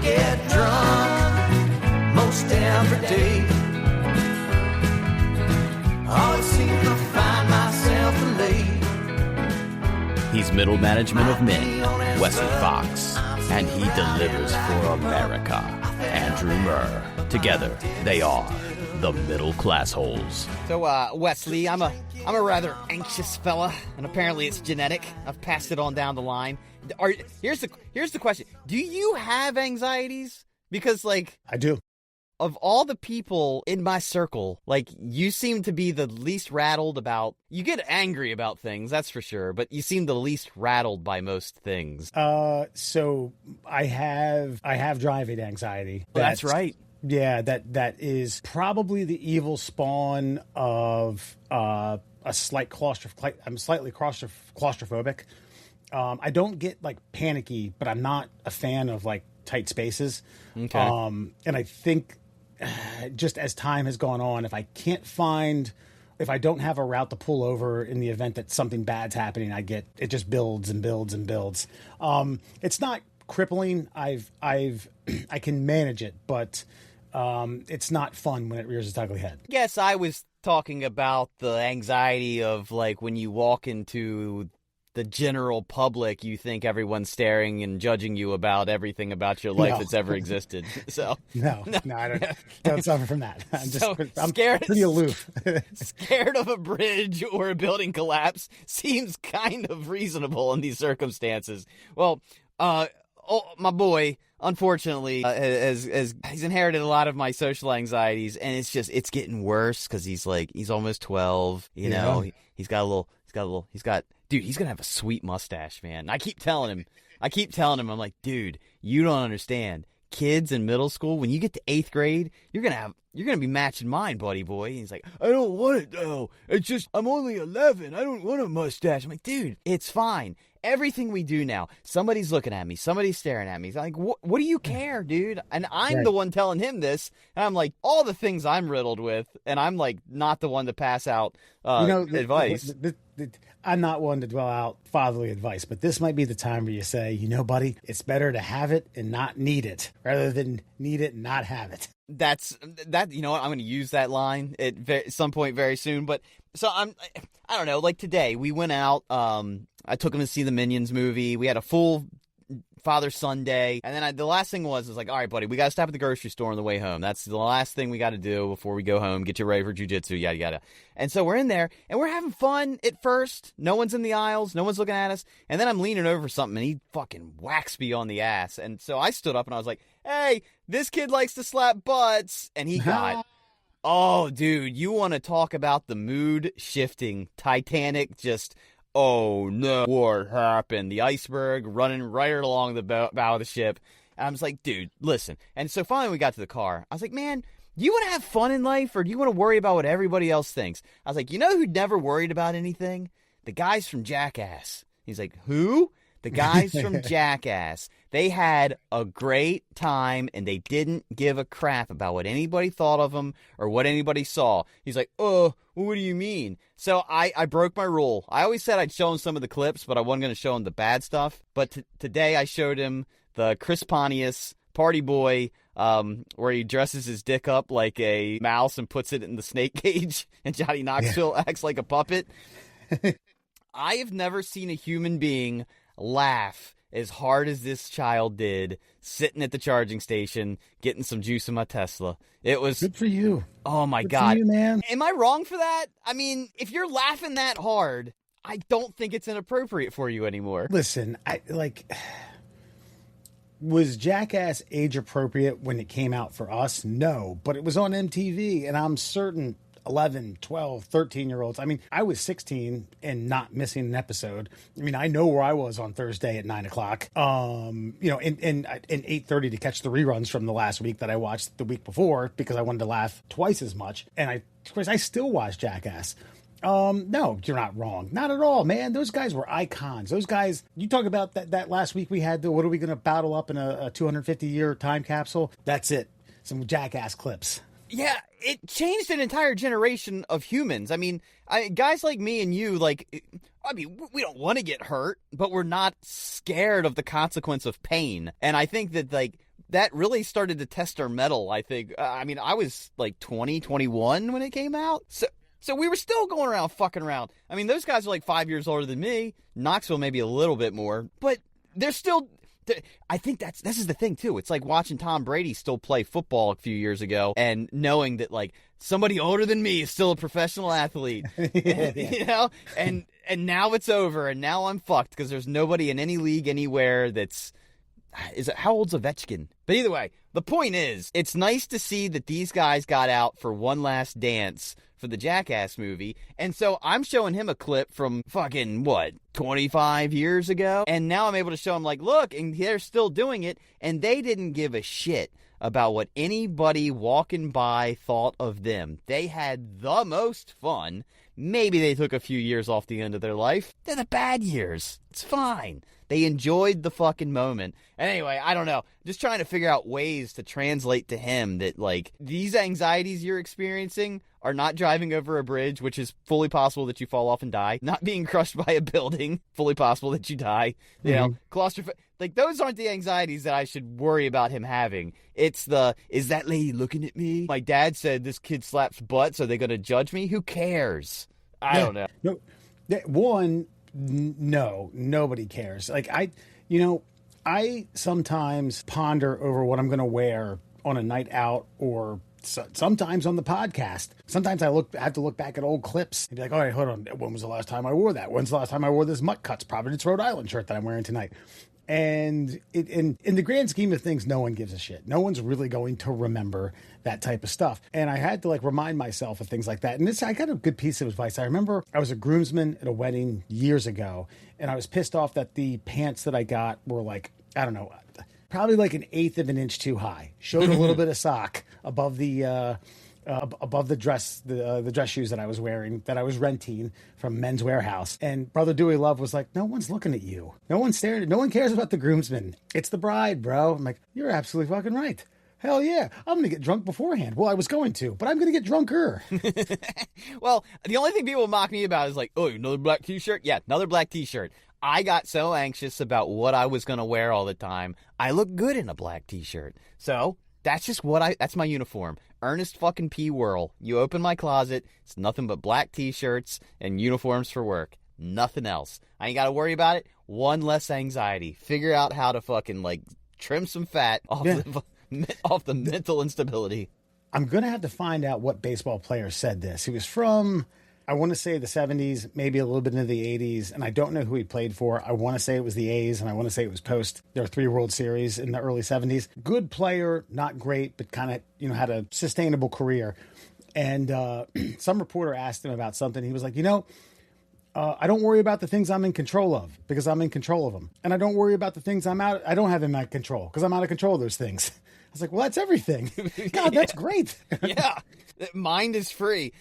get drunk most every day. Always seem to find myself late. He's middle management of men, Wesley Fox, and he delivers for America, Andrew Murr. Together, they are the Middle Classholes. So, Wesley, I'm a rather anxious fella, and apparently it's genetic. I've passed it on down the line. Here's the question: do you have anxieties? Because, like, I do. Of all the people in my circle, like, you seem to be the least rattled about... You get angry about things, that's for sure, but you seem the least rattled by most things. So I have driving anxiety. That's right. Yeah, that is probably the evil spawn of a slight claustrophobic. I'm slightly claustrophobic. I don't get, like, panicky, but I'm not a fan of, like, tight spaces. Okay. And I think just as time has gone on, if I don't have a route to pull over in the event that something bad's happening, it just builds and builds and builds. It's not crippling. I can manage it, but it's not fun when it rears its ugly head. Yes, I was talking about the anxiety of, like, when you walk into the general public, you think everyone's staring and judging you about everything about your life that's ever existed. So no, I don't suffer from that. I'm scared, pretty aloof. Scared of a bridge or a building collapse seems kind of reasonable in these circumstances. Well, my boy, unfortunately, he's inherited a lot of my social anxieties, and it's getting worse because he's almost 12. You know, he's got, dude, he's gonna have a sweet mustache, man. And I keep telling him, I'm like, dude, you don't understand. Kids in middle school, when you get to 8th grade, you're gonna be matching mine, buddy boy. And he's like, I don't want it though. It's just, I'm only 11. I don't want a mustache. I'm like, dude, it's fine. Everything we do now, somebody's looking at me, somebody's staring at me. He's like, what do you care, dude? And I'm the one telling him this, and I'm like, all the things I'm riddled with, and I'm like, not the one to pass out advice. I'm not one to dwell out fatherly advice, but this might be the time where you say, you know, buddy, it's better to have it and not need it rather than need it and not have it. You know what? I'm going to use that line at some point very soon. But so I don't know, like today we went out, I took him to see the Minions movie. We had a full Father-Son day. And then the last thing was like, all right, buddy, we got to stop at the grocery store on the way home. That's the last thing we got to do before we go home, get you ready for jujitsu, yada, yada. And so we're in there, and we're having fun at first. No one's in the aisles. No one's looking at us. And then I'm leaning over something, and he fucking whacks me on the ass. And so I stood up, and I was like, hey, this kid likes to slap butts. And he got... Oh, dude, you want to talk about the mood shifting Titanic just... Oh, no, what happened? The iceberg running right along the bow of the ship. And I was like, dude, listen. And so finally we got to the car. I was like, man, do you want to have fun in life or do you want to worry about what everybody else thinks? I was like, you know who never worried about anything? The guys from Jackass. He's like, who? The guys from Jackass. They had a great time, and they didn't give a crap about what anybody thought of them or what anybody saw. He's like, oh, what do you mean? So I broke my rule. I always said I'd show him some of the clips, but I wasn't going to show him the bad stuff. But today I showed him the Chris Pontius Party Boy, where he dresses his dick up like a mouse and puts it in the snake cage, and Johnny Knoxville acts like a puppet. I have never seen a human being laugh as hard as this child did sitting at the charging station getting some juice in my Tesla. It was good for you. Oh my good God. For you, man. Am I wrong for that? I mean, if you're laughing that hard, I don't think it's inappropriate for you anymore. Listen, was Jackass age appropriate when it came out for us? No, but it was on MTV, and I'm certain 11, 12, 13-year-olds. I mean, I was 16 and not missing an episode. I mean, I know where I was on Thursday at 9 o'clock, and 8:30 to catch the reruns from the last week that I watched the week before because I wanted to laugh twice as much. And of course, I still watch Jackass. No, you're not wrong. Not at all, man. Those guys were icons. Those guys, you talk about that last week we had, what are we going to battle up in a 250-year time capsule? That's it. Some Jackass clips. Yeah, it changed an entire generation of humans. I mean, guys like me and you, we don't want to get hurt, but we're not scared of the consequence of pain. And I think that, that really started to test our mettle, I think. I mean, I was like 20, 21 when it came out. So we were still going around fucking around. I mean, those guys are like 5 years older than me. Knoxville maybe a little bit more. But they're still... I think this is the thing, too. It's like watching Tom Brady still play football a few years ago and knowing that, like, somebody older than me is still a professional athlete. Yeah. You know? And now it's over, and now I'm fucked because there's nobody in any league anywhere that's... How old's Ovechkin? But either way, the point is, it's nice to see that these guys got out for one last dance for the Jackass movie. And so I'm showing him a clip from fucking, 25 years ago? And now I'm able to show him, like, look, and they're still doing it. And they didn't give a shit about what anybody walking by thought of them. They had the most fun. Maybe they took a few years off the end of their life. They're the bad years. It's fine. They enjoyed the fucking moment. And anyway, I don't know. Just trying to figure out ways to translate to him that, like, these anxieties you're experiencing are not driving over a bridge, which is fully possible that you fall off and die. Not being crushed by a building, fully possible that you die. You know, claustrophobic. Like, those aren't the anxieties that I should worry about him having. It's is that lady looking at me? My dad said this kid slaps butt, so they're going to judge me? Who cares? I don't know. No, nobody cares. Like, I sometimes ponder over what I'm going to wear on a night out or sometimes on the podcast. Sometimes I have to look back at old clips and be like, all right, hold on. When was the last time I wore that? When's the last time I wore this Mutt Cuts Providence, Rhode Island shirt that I'm wearing tonight? And in the grand scheme of things, no one gives a shit. No one's really going to remember that type of stuff. And I had to, like, remind myself of things like that. And I got a good piece of advice. I remember I was a groomsman at a wedding years ago, and I was pissed off that the pants that I got were, like, I don't know, probably like an eighth of an inch too high. Showed a little bit of sock above the dress shoes that I was wearing, that I was renting from Men's Warehouse. And Brother Dewey Love was like, no one's looking at you. No one's staring. No one cares about the groomsman. It's the bride, bro. I'm like, you're absolutely fucking right. Hell yeah. I'm going to get drunk beforehand. Well, I was going to, but I'm going to get drunker. Well, the only thing people mock me about is like, oh, another black t-shirt? Yeah, another black t-shirt. I got so anxious about what I was going to wear all the time. I look good in a black t-shirt. So that's just that's my uniform. Ernest fucking P. Whirl. You open my closet, it's nothing but black t-shirts and uniforms for work. Nothing else. I ain't got to worry about it. One less anxiety. Figure out how to fucking, like, trim some fat off the mental instability. I'm going to have to find out what baseball player said this. He was from, I want to say, the 70s, maybe a little bit into the 80s, and I don't know who he played for. I want to say it was the A's, and I want to say it was post their 3 World Series in the early 70s. Good player, not great, but kind of, had a sustainable career. And some reporter asked him about something. He was like, I don't worry about the things I'm in control of because I'm in control of them. And I don't worry about the things I don't have in my control because I'm out of control of those things. I was like, well, that's everything. God, that's great. Yeah. Mind is free.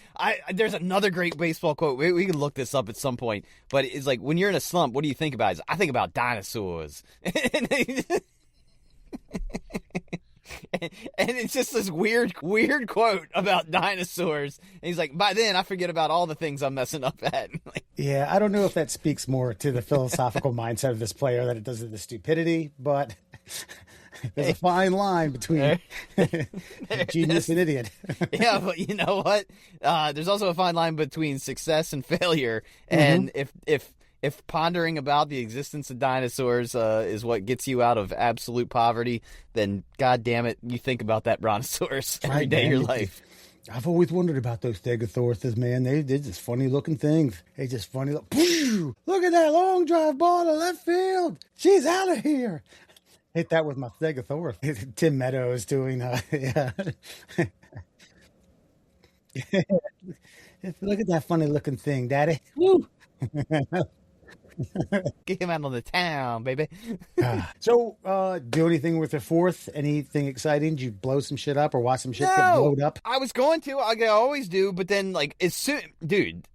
There's another great baseball quote. We can look this up at some point. But it's like, when you're in a slump, what do you think about? I think about dinosaurs. And it's just this weird quote about dinosaurs. And he's like, by then, I forget about all the things I'm messing up at. Yeah, I don't know if that speaks more to the philosophical mindset of this player than it does to the stupidity, but there's a fine line between genius and idiot. Yeah, but you know what? There's also a fine line between success and failure. And if pondering about the existence of dinosaurs is what gets you out of absolute poverty, then God damn it, you think about that brontosaurus every day of your life. I've always wondered about those stegosaurus, man. They're just funny looking things. They just funny. Look at that long drive ball to left field. She's out of here. Hit that with my stegosaurus. Tim Meadows doing, yeah. Look at that funny looking thing, Daddy. Woo. Get him out on the town, baby. So, do anything with the 4th? Anything exciting? Did you blow some shit up or watch some shit get blowed up? I was going to. I always do. But then, like, as soon... Dude,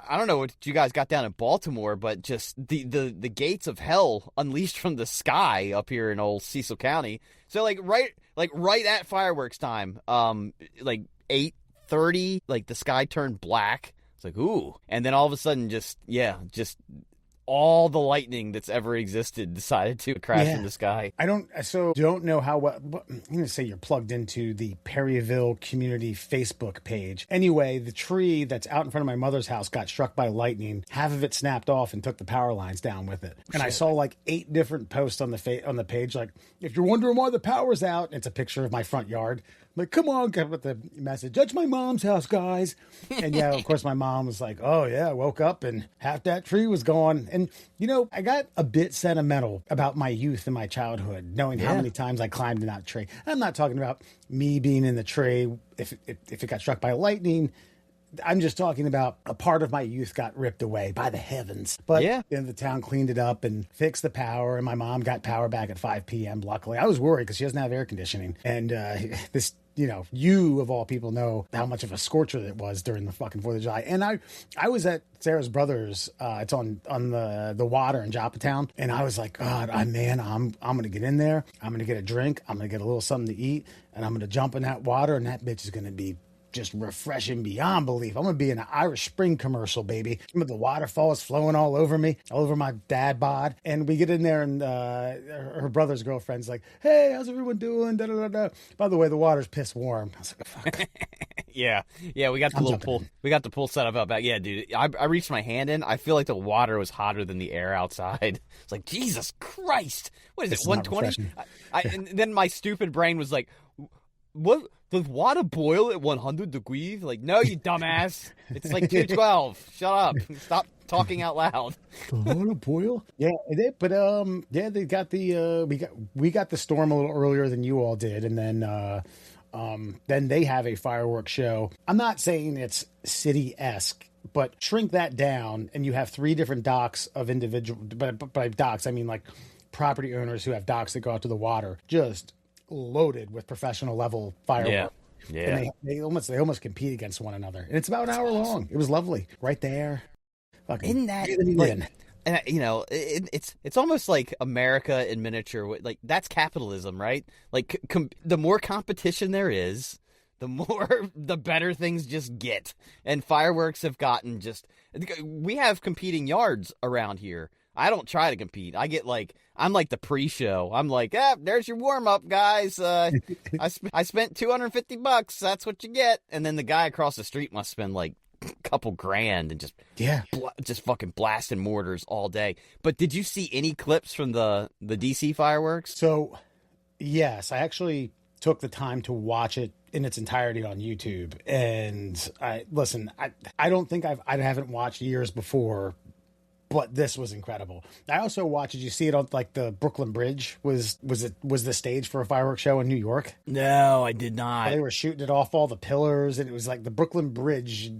I don't know what you guys got down in Baltimore, but just the gates of hell unleashed from the sky up here in old Cecil County. So, right at fireworks time, like 8:30, like, the sky turned black. It's like, ooh. And then all of a sudden, just all the lightning that's ever existed decided to crash in the sky. I don't know how well. I'm going to say you're plugged into the Perryville community Facebook page. Anyway, the tree that's out in front of my mother's house got struck by lightning. Half of it snapped off and took the power lines down with it. And I saw like 8 different posts on the page, like, if you're wondering why the power's out, it's a picture of my front yard. I'm like, come on, get with the message. That's my mom's house, guys. And yeah, of course, my mom was like, oh yeah, I woke up and half that tree was gone. And you know, I got a bit sentimental about my youth and my childhood, knowing how many times I climbed in that tree. I'm not talking about me being in the tree if it got struck by lightning. I'm just talking about a part of my youth got ripped away by the heavens. But the town cleaned it up and fixed the power, and my mom got power back at 5 p.m. Luckily, I was worried because she doesn't have air conditioning. And this, you know, you of all people know how much of a scorcher it was during the fucking 4th of July. And I was at Sarah's brother's. It's on the water in Joppatown, and I was like, God, I'm gonna get in there. I'm gonna get a drink. I'm gonna get a little something to eat, and I'm gonna jump in that water, and that bitch is gonna be just refreshing beyond belief. I'm gonna be in an Irish Spring commercial, baby. The waterfall is flowing all over me, all over my dad bod. And we get in there, and her brother's girlfriend's like, "Hey, how's everyone doing?" Da, da, da, da. By the way, the water's piss warm. I was like, "Fuck." Yeah, we got the little pool. We got the pool set up out back. Yeah, dude, I reached my hand in. I feel like the water was hotter than the air outside. It's like, Jesus Christ, what is it? 120? And then my stupid brain was like, what? Does water boil at 100 degrees? Like, no, you dumbass. It's like 212. Shut up. Stop talking out loud. Water boil? Yeah, they got the we got the storm a little earlier than you all did, and then they have a fireworks show. I'm not saying it's city-esque, but shrink that down, and you have 3 different docks of individual. But by docks, I mean like property owners who have docks that go out to the water, just loaded with professional level fireworks. Yeah. And they almost compete against one another. And it's about an hour long. It was lovely. Right there. Isn't that like, and you know, it's almost like America in miniature. Like, that's capitalism, right? Like, the more competition there is, the better things just get. And fireworks have gotten we have competing yards around here. I don't try to compete. I'm like the pre-show. I'm like, there's your warm-up, guys. I spent $250. That's what you get. And then the guy across the street must spend like a couple grand and just fucking blasting mortars all day. But did you see any clips from the DC fireworks? So, yes, I actually took the time to watch it in its entirety on YouTube. And I don't think I haven't watched years before. But this was incredible. I also watched. Did you see it on like the Brooklyn Bridge? Was the stage for a fireworks show in New York? No, I did not. They were shooting it off all the pillars, and it was like the Brooklyn Bridge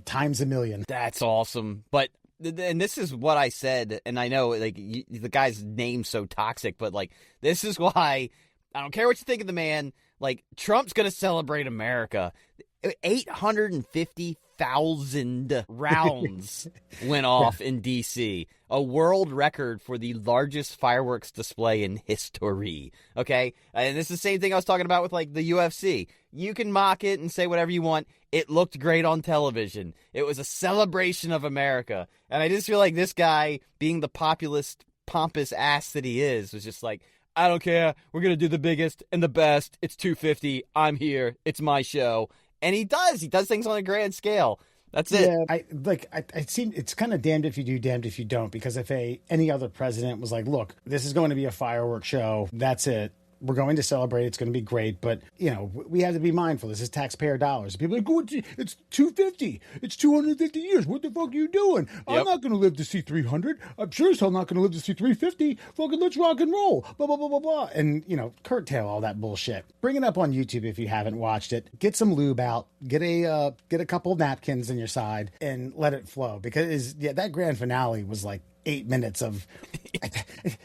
times a million. That's awesome. But and this is what I said, and I know like the guy's name's so toxic, but like this is why I don't care what you think of the man. Like, Trump's gonna celebrate America. 850,000 rounds went off in D.C., a world record for the largest fireworks display in history. Okay? And this is the same thing I was talking about with, like, the UFC. You can mock it and say whatever you want. It looked great on television. It was a celebration of America. And I just feel like this guy, being the populist, pompous ass that he is, was just like, I don't care. We're going to do the biggest and the best. It's 250. I'm here. It's my show. And he does things on a grand scale. That's it. Yeah, I seen it's kind of damned if you do, damned if you don't. Because if any other president was like, look, this is going to be a fireworks show. That's it. We're going to celebrate. It's going to be great. But, you know, we have to be mindful. This is taxpayer dollars. People are like, oh, it's 250. It's 250 years. What the fuck are you doing? Yep. I'm not going to live to see 300. I'm sure as hell not going to live to see 350. Fucking let's rock and roll. Blah, blah, blah, blah, blah. And, you know, curtail all that bullshit. Bring it up on YouTube if you haven't watched it. Get some lube out. Get a couple napkins in your side and let it flow. Because, that grand finale was like 8 minutes of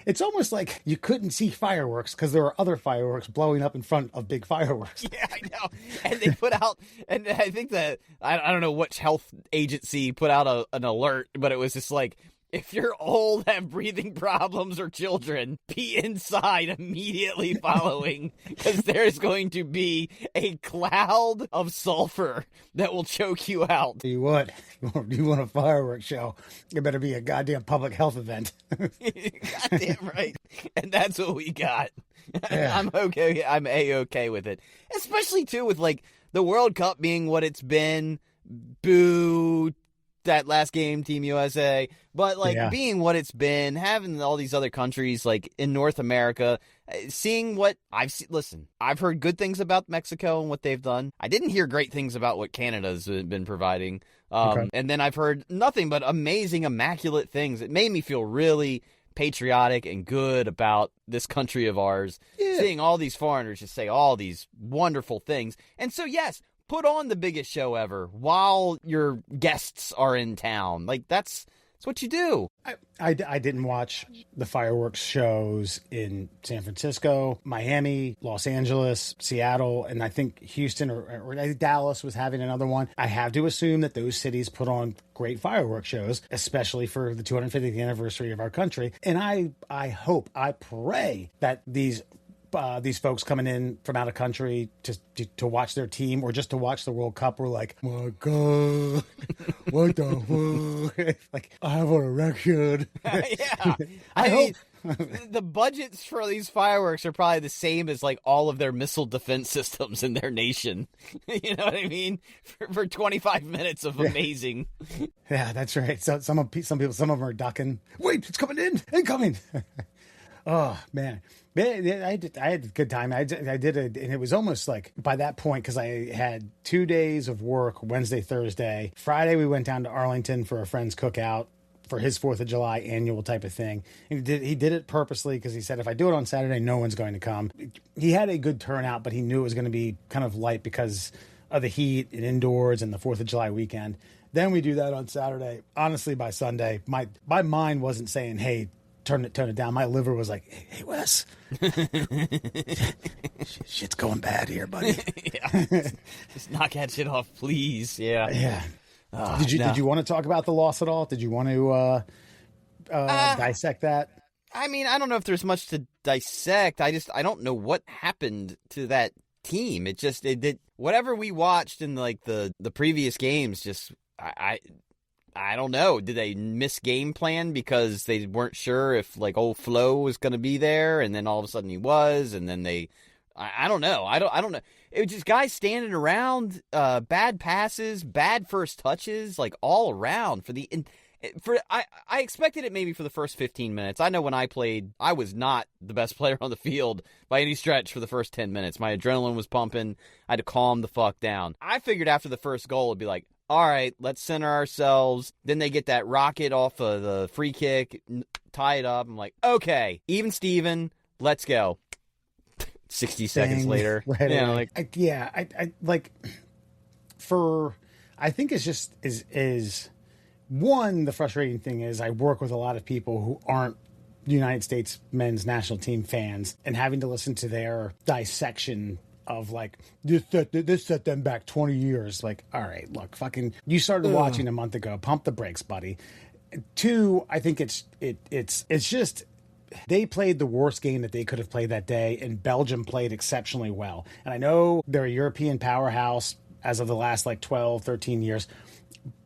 it's almost like you couldn't see fireworks because there were other fireworks blowing up in front of big fireworks. Yeah, I know. And they put out, and I think that I don't know which health agency put out an alert, but it was just like, if you're old, have breathing problems, or children, be inside immediately following, because there's going to be a cloud of sulfur that will choke you out. You what? You want a fireworks show? It better be a goddamn public health event. Goddamn right. And that's what we got. Yeah. I'm okay. I'm A-okay with it. Especially, too, with, like, the World Cup being what it's been. Boo, that last game, Team USA. But, like, being what it's been, having all these other countries, like, in North America, seeing what I've seen. Listen, I've heard good things about Mexico and what they've done. I didn't hear great things about what Canada's been providing. And then I've heard nothing but amazing, immaculate things. It made me feel really patriotic and good about this country of ours. Yeah. Seeing all these foreigners just say all these wonderful things. And so, yes, put on the biggest show ever while your guests are in town. Like, that's what you do. I didn't watch the fireworks shows in San Francisco, Miami, Los Angeles, Seattle, and I think Houston or Dallas was having another one. I have to assume that those cities put on great fireworks shows, especially for the 250th anniversary of our country. And I hope, I pray that these folks coming in from out of country to watch their team or just to watch the World Cup were like, my God, what the fuck? Like, I have an erection. Yeah. I hope. The budgets for these fireworks are probably the same as, like, all of their missile defense systems in their nation. You know what I mean? For 25 minutes of amazing. Yeah, that's right. So some of them are ducking. Wait, it's coming in. Incoming. Oh, man. I had a good time. I did it, and it was almost like by that point, because I had 2 days of work, Wednesday, Thursday. Friday, we went down to Arlington for a friend's cookout for his 4th of July annual type of thing. And he did it purposely because he said, if I do it on Saturday, no one's going to come. He had a good turnout, but he knew it was going to be kind of light because of the heat and indoors and the 4th of July weekend. Then we do that on Saturday. Honestly, by Sunday, my mind wasn't saying, hey, turn it down. My liver was like, hey, Wes, shit's going bad here, buddy. Yeah. Just knock that shit off, please. Yeah. Yeah. Did you want to talk about the loss at all? Did you want to dissect that? I mean, I don't know if there's much to dissect. I don't know what happened to that team. It did whatever we watched in like the previous games. Just I don't know. Did they miss game plan because they weren't sure if like old Flo was going to be there, and then all of a sudden he was, and then I don't know. I don't know. It was just guys standing around, bad passes, bad first touches, like all around I expected it maybe for the first 15 minutes. I know when I played, I was not the best player on the field by any stretch for the first 10 minutes. My adrenaline was pumping. I had to calm the fuck down. I figured after the first goal, it'd be like, all right, let's center ourselves. Then they get that rocket off of the free kick, tie it up. I'm like, okay, even Steven, let's go. 60 seconds later. Right. Yeah, I think it's just is one, the frustrating thing is I work with a lot of people who aren't United States men's national team fans, and having to listen to their dissection of like, this set them back 20 years. Like, all right, look, fucking, you started watching a month ago. Pump the brakes, buddy. Two, I think it's just, they played the worst game that they could have played that day, and Belgium played exceptionally well. And I know they're a European powerhouse as of the last like 12, 13 years,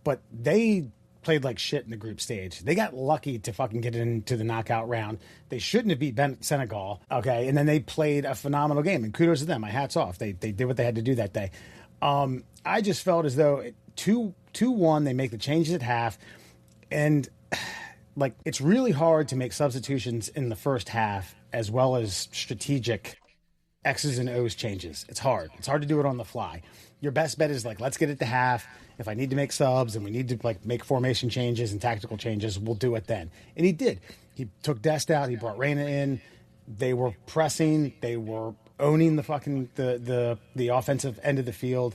but they played like shit in the group stage. They got lucky to fucking get into the knockout round. They shouldn't have beat Senegal, okay? And then they played a phenomenal game, and kudos to them. My hat's off. They did what they had to do that day. I just felt as though 2-1, they make the changes at half, and like, it's really hard to make substitutions in the first half as well as strategic X's and O's changes. It's hard. It's hard to do it on the fly. Your best bet is like, let's get it to half. If I need to make subs and we need to like make formation changes and tactical changes, we'll do it then. And he did. He took Dest out. He brought Reyna in. They were pressing. They were owning the fucking the offensive end of the field.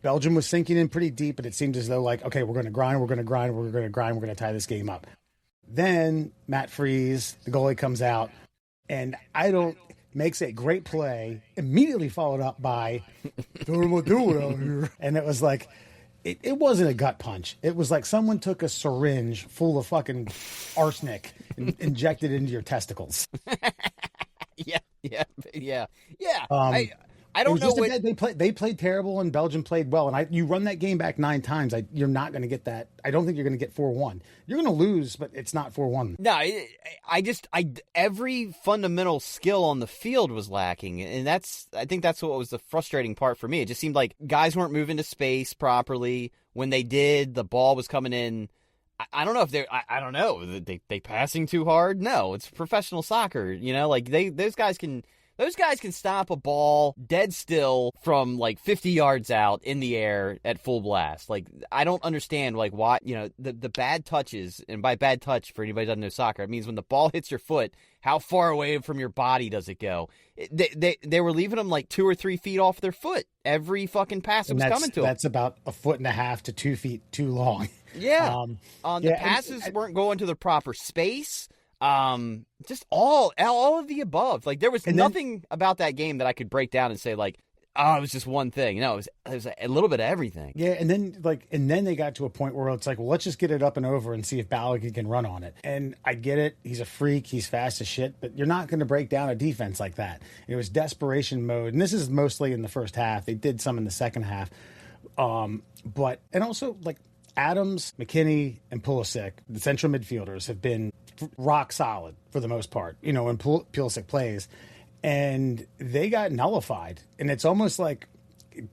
Belgium was sinking in pretty deep, but it seemed as though like, okay, we're going to grind. We're going to grind. We're going to grind. We're going to tie this game up. Then Matt Freese, the goalie, comes out and makes a great play, immediately followed up by, don't know what to do out here. And it was like, it wasn't a gut punch. It was like someone took a syringe full of fucking arsenic and injected it into your testicles. Yeah. I It don't was know just a what. bad, they played terrible and Belgium played well. And you run that game back 9 times, you're not going to get that. I don't think you're going to get 4-1. You're going to lose, but it's not 4-1. No, every fundamental skill on the field was lacking, and I think that's what was the frustrating part for me. It just seemed like guys weren't moving to space properly. When they did, the ball was coming in. I don't know if I don't know. They passing too hard? No, it's professional soccer. You know, like those guys can stop a ball dead still from like 50 yards out in the air at full blast. Like, I don't understand like why, you know, the bad touches, and by bad touch for anybody who doesn't know soccer, it means when the ball hits your foot, how far away from your body does it go? They were leaving them like 2 or 3 feet off their foot every fucking pass that was coming to them. That's about 1.5 to 2 feet too long. Yeah. The passes weren't going to the proper space. Just all of the above. Like, there was nothing about that game that I could break down and say like, oh, it was just one thing. No, it was a little bit of everything. Yeah, and then they got to a point where it's like, well, let's just get it up and over and see if Balogun can run on it. And I get it. He's a freak. He's fast as shit. But you're not going to break down a defense like that. It was desperation mode. And this is mostly in the first half. They did some in the second half. And also, like, Adams, McKinney, and Pulisic, the central midfielders, have been rock solid for the most part, you know, when Pulisic plays. And they got nullified. And it's almost like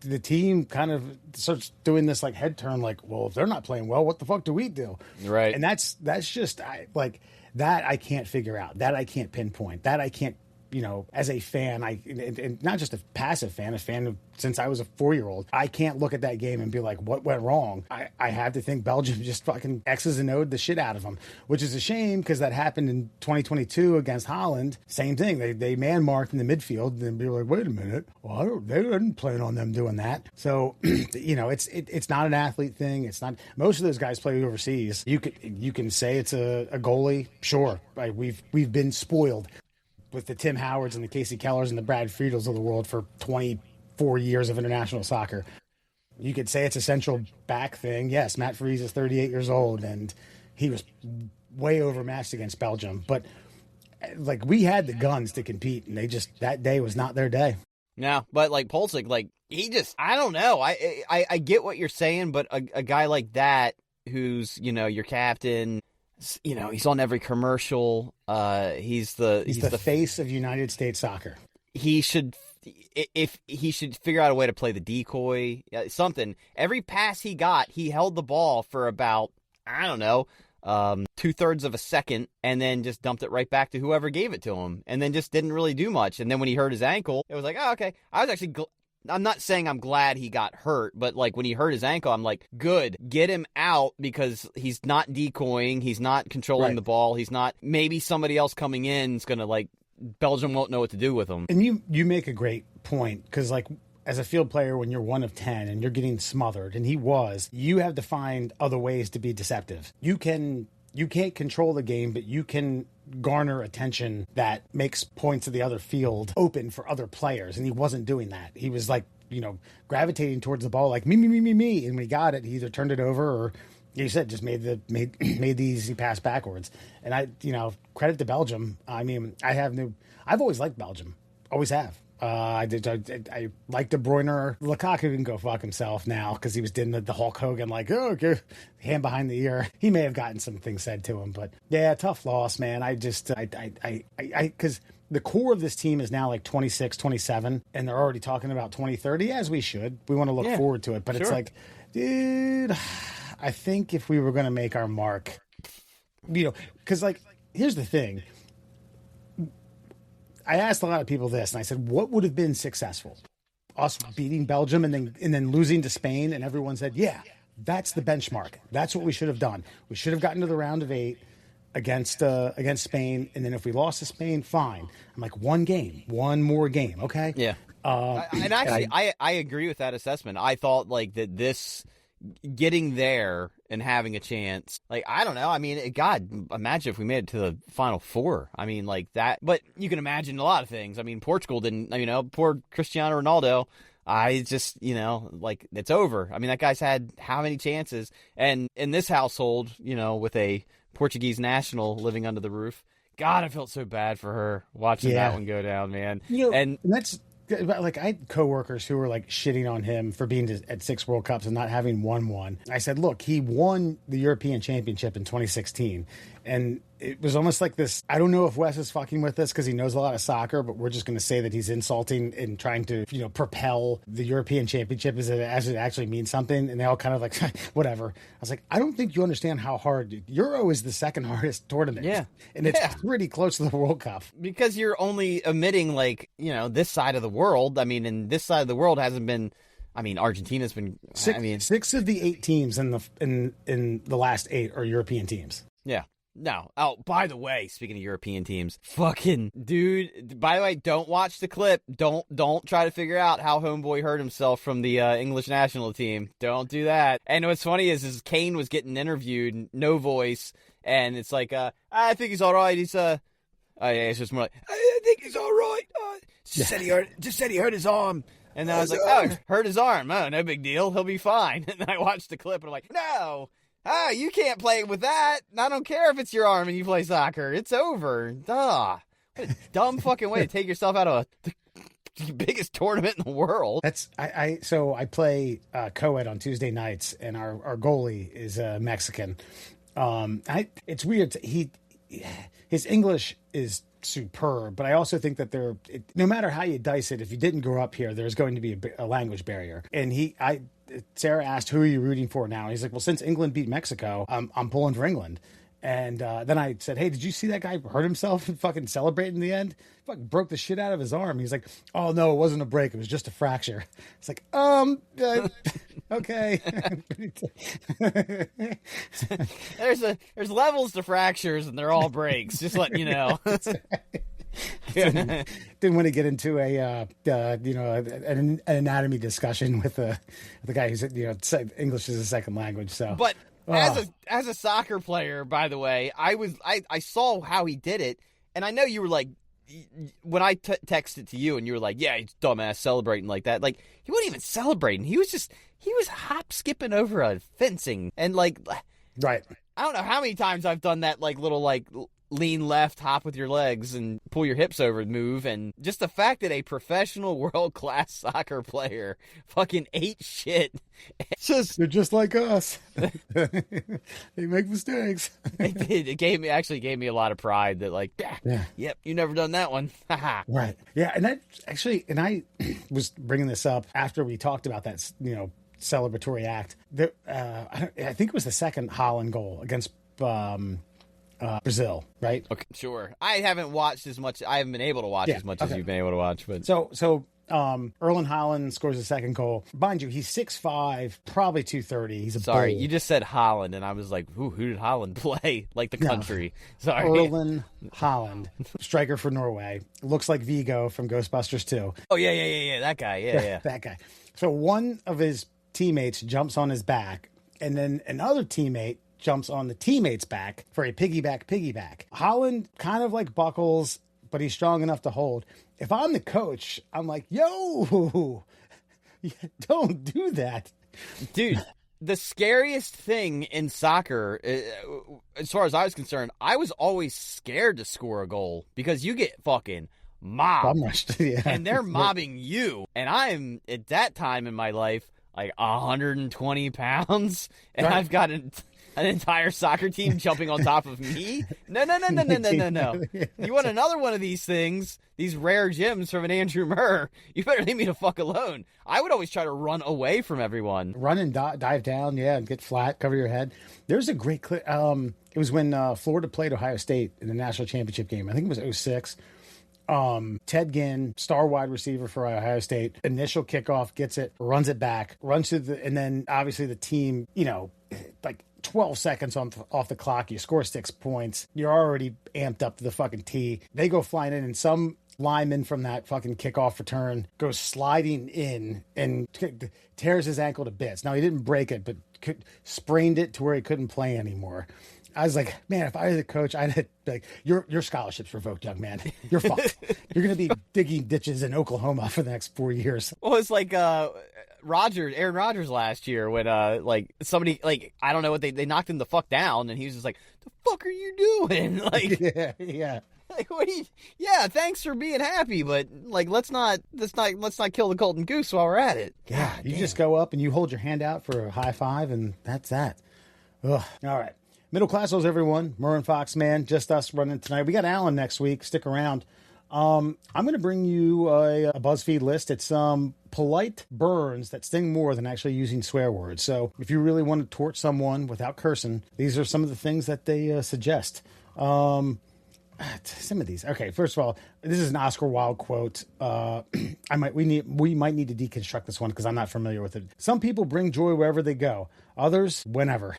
the team kind of starts doing this like head turn, like, well, if they're not playing well, what the fuck do we do? Right. And that's just that I can't figure out. That I can't pinpoint. That I can't, you know, as a fan, and not just a passive fan, a fan of since I was a 4-year-old, I can't look at that game and be like, what went wrong? I have to think Belgium just fucking X's and O'd the shit out of them, which is a shame because that happened in 2022 against Holland. Same thing. They man-marked in the midfield and then be like, wait a minute. Well, they didn't plan on them doing that. So, you know, it's not an athlete thing. It's not. Most of those guys play overseas. You can say it's a goalie. Sure. Right? We've been spoiled with the Tim Howards and the Casey Kellers and the Brad Friedels of the world for 24 years of international soccer. You could say it's a central back thing. Yes, Matt Freese is 38 years old, and he was way overmatched against Belgium. But, like, we had the guns to compete, and that day was not their day. No, but, like, Pulisic, like, he just, I don't know. I get what you're saying, but a guy like that who's, you know, your captain, you know, he's on every commercial. He's the face of United States soccer. He should figure out a way to play the decoy, something. Every pass he got, he held the ball for about, I don't know, 2/3 of a second, and then just dumped it right back to whoever gave it to him, and then just didn't really do much. And then when he hurt his ankle, it was like, oh, okay. I was actually I'm not saying I'm glad he got hurt, but like when he hurt his ankle, I'm like, good, get him out because he's not decoying, he's not controlling the ball, he's not, maybe somebody else coming in is going to, like, Belgium won't know what to do with him. And you make a great point because, like, as a field player, when you're 1 of 10 and you're getting smothered, and he was, you have to find other ways to be deceptive. You can't control the game, but you can garner attention that makes points of the other field open for other players. And he wasn't doing that. He was, like, you know, gravitating towards the ball like me. And when he got it, he either turned it over or, you said, just made the easy pass backwards. And I, you know, credit to Belgium. I mean, I've always liked Belgium. Always have. I like De Bruyne. Lukaku can go fuck himself now because he was doing the Hulk Hogan, like, oh, okay, hand behind the ear. He may have gotten some things said to him, but yeah, tough loss, man. Because the core of this team is now like 26, 27, and they're already talking about 2030, as we should. We want to look forward to it, but It's like, dude, I think if we were going to make our mark, you know, because, like, here's the thing. I asked a lot of people this, and I said, what would have been successful? Us beating Belgium and then losing to Spain, and everyone said, yeah, that's the benchmark. That's what we should have done. We should have gotten to the round of 8 against Spain, and then if we lost to Spain, fine. I'm like, one more game, okay? Yeah. And actually, I agree with that assessment. I thought, like, that this getting there and having a chance, like, I don't know. I mean, God, imagine if we made it to the Final Four. I mean, like that. But you can imagine a lot of things. I mean, Portugal didn't, you know, poor Cristiano Ronaldo. I just, like, it's over. I mean, that guy's had how many chances? And in this household, with a Portuguese national living under the roof, God, I felt so bad for her watching that one go down, man. And that's like, I had coworkers who were like shitting on him for being at 6 World Cups and not having won one. I said, look, he won the European Championship in 2016. And it was almost like this. I don't know if Wes is fucking with this because he knows a lot of soccer, but we're just going to say that he's insulting and trying to, propel the European Championship as it actually means something. And they all kind of like, whatever. I was like, I don't think you understand how hard Euro is the second hardest tournament. Yeah. And it's pretty close to the World Cup. Because you're only omitting, like, this side of the world. I mean, and this side of the world hasn't been. I mean, Argentina's been. 6 of the 8 teams in the last 8 are European teams. Yeah. No. Oh, by the way, speaking of European teams, fucking dude. By the way, don't watch the clip. Don't try to figure out how Homeboy hurt himself from the English national team. Don't do that. And what's funny is Kane was getting interviewed, no voice, and it's like, I think he's all right. He's it's just more like, I think he's all right. Just said he hurt his arm. And I was like, oh, hurt his arm. Oh, no big deal. He'll be fine. And then I watched the clip and I'm like, no. You can't play with that. I don't care if it's your arm and you play soccer. It's over. What a dumb fucking way to take yourself out of the biggest tournament in the world. That's So I play co-ed on Tuesday nights, and our goalie is Mexican. It's weird. His English is superb, but I also think that no matter how you dice it, if you didn't grow up here, there's going to be a language barrier. And Sarah asked, who are you rooting for now? And he's like, well, since England beat Mexico, I'm pulling for England. And then I said, hey, did you see that guy hurt himself and fucking celebrate in the end? Fucking broke the shit out of his arm. He's like, oh, no, it wasn't a break. It was just a fracture. It's like, okay. There's levels to fractures, and they're all breaks. Just letting you know. Didn't want to get into an anatomy discussion with the guy who's English is a second language. So, but as a soccer player, by the way, I saw how he did it, and I know you were like, when I texted to you, and you were like, yeah, he's dumbass celebrating like that. Like, he wasn't even celebrating. He was hop skipping over a fencing, and like, right. I don't know how many times I've done that, like, little, like, lean left, hop with your legs, and pull your hips over move, and just the fact that a professional world-class soccer player fucking ate shit. They're just like us. They make mistakes. It did. It actually gave me a lot of pride that, like, yep, you never done that one. Right. Yeah, and I was bringing this up after we talked about that, celebratory act. I think it was the second Holland goal against Brazil, right? Okay, sure. I haven't watched as much. I haven't been able to watch as much as you've been able to watch. But so Erling Haaland scores the second goal. Mind you, he's 6'5", probably 230. He's a sorry. bull. You just said Holland, and I was like, who did Holland play? Like the country. No. Sorry, Erling Haaland, striker for Norway. Looks like Vigo from Ghostbusters 2. Oh yeah. That guy. Yeah. That guy. So one of his teammates jumps on his back, and then another teammate jumps on the teammate's back for a piggyback. Holland kind of like buckles, but he's strong enough to hold. If I'm the coach, I'm like, yo, don't do that. Dude, the scariest thing in soccer, as far as I was concerned, I was always scared to score a goal because you get fucking mobbed. Yeah. And they're mobbing you. And I'm, at that time in my life, like 120 pounds, and right. I've got an entire soccer team jumping on top of me? No. You want another one of these things, these rare gems from an Andrew Murr, you better leave me the fuck alone. I would always try to run away from everyone. Run and dive down, and get flat, cover your head. There's a great clip. It was when Florida played Ohio State in the national championship game. I think it was 2006. Ted Ginn, star wide receiver for Ohio State, initial kickoff, gets it, runs it back, runs to and then obviously the team, like 12 seconds off the clock, you score 6 points, you're already amped up to the fucking tee. They go flying in, and some lineman from that fucking kickoff return goes sliding in and tears his ankle to bits. Now, he didn't break it, but sprained it to where he couldn't play anymore. I was like, man, if I was a coach, I'd be like, your scholarship's revoked, young man. You're fucked. You're going to be digging ditches in Oklahoma for the next 4 years. Well, it's like Aaron Rodgers last year when like somebody like I don't know what they knocked him the fuck down and he was just like, the fuck are you doing? Like yeah. Like what do you, yeah, thanks for being happy, but like let's not kill the golden goose while we're at it. Yeah, you just go up and you hold your hand out for a high five and that's that. Ugh. All right. Middle Classholes, everyone. Murr and Foxman, just us running tonight. We got Alan next week. Stick around. I'm going to bring you a BuzzFeed list. It's some polite burns that sting more than actually using swear words. So if you really want to torch someone without cursing, these are some of the things that they suggest. Some of these. Okay, first of all, this is an Oscar Wilde quote. We might need to deconstruct this one because I'm not familiar with it. Some people bring joy wherever they go. Others, whenever.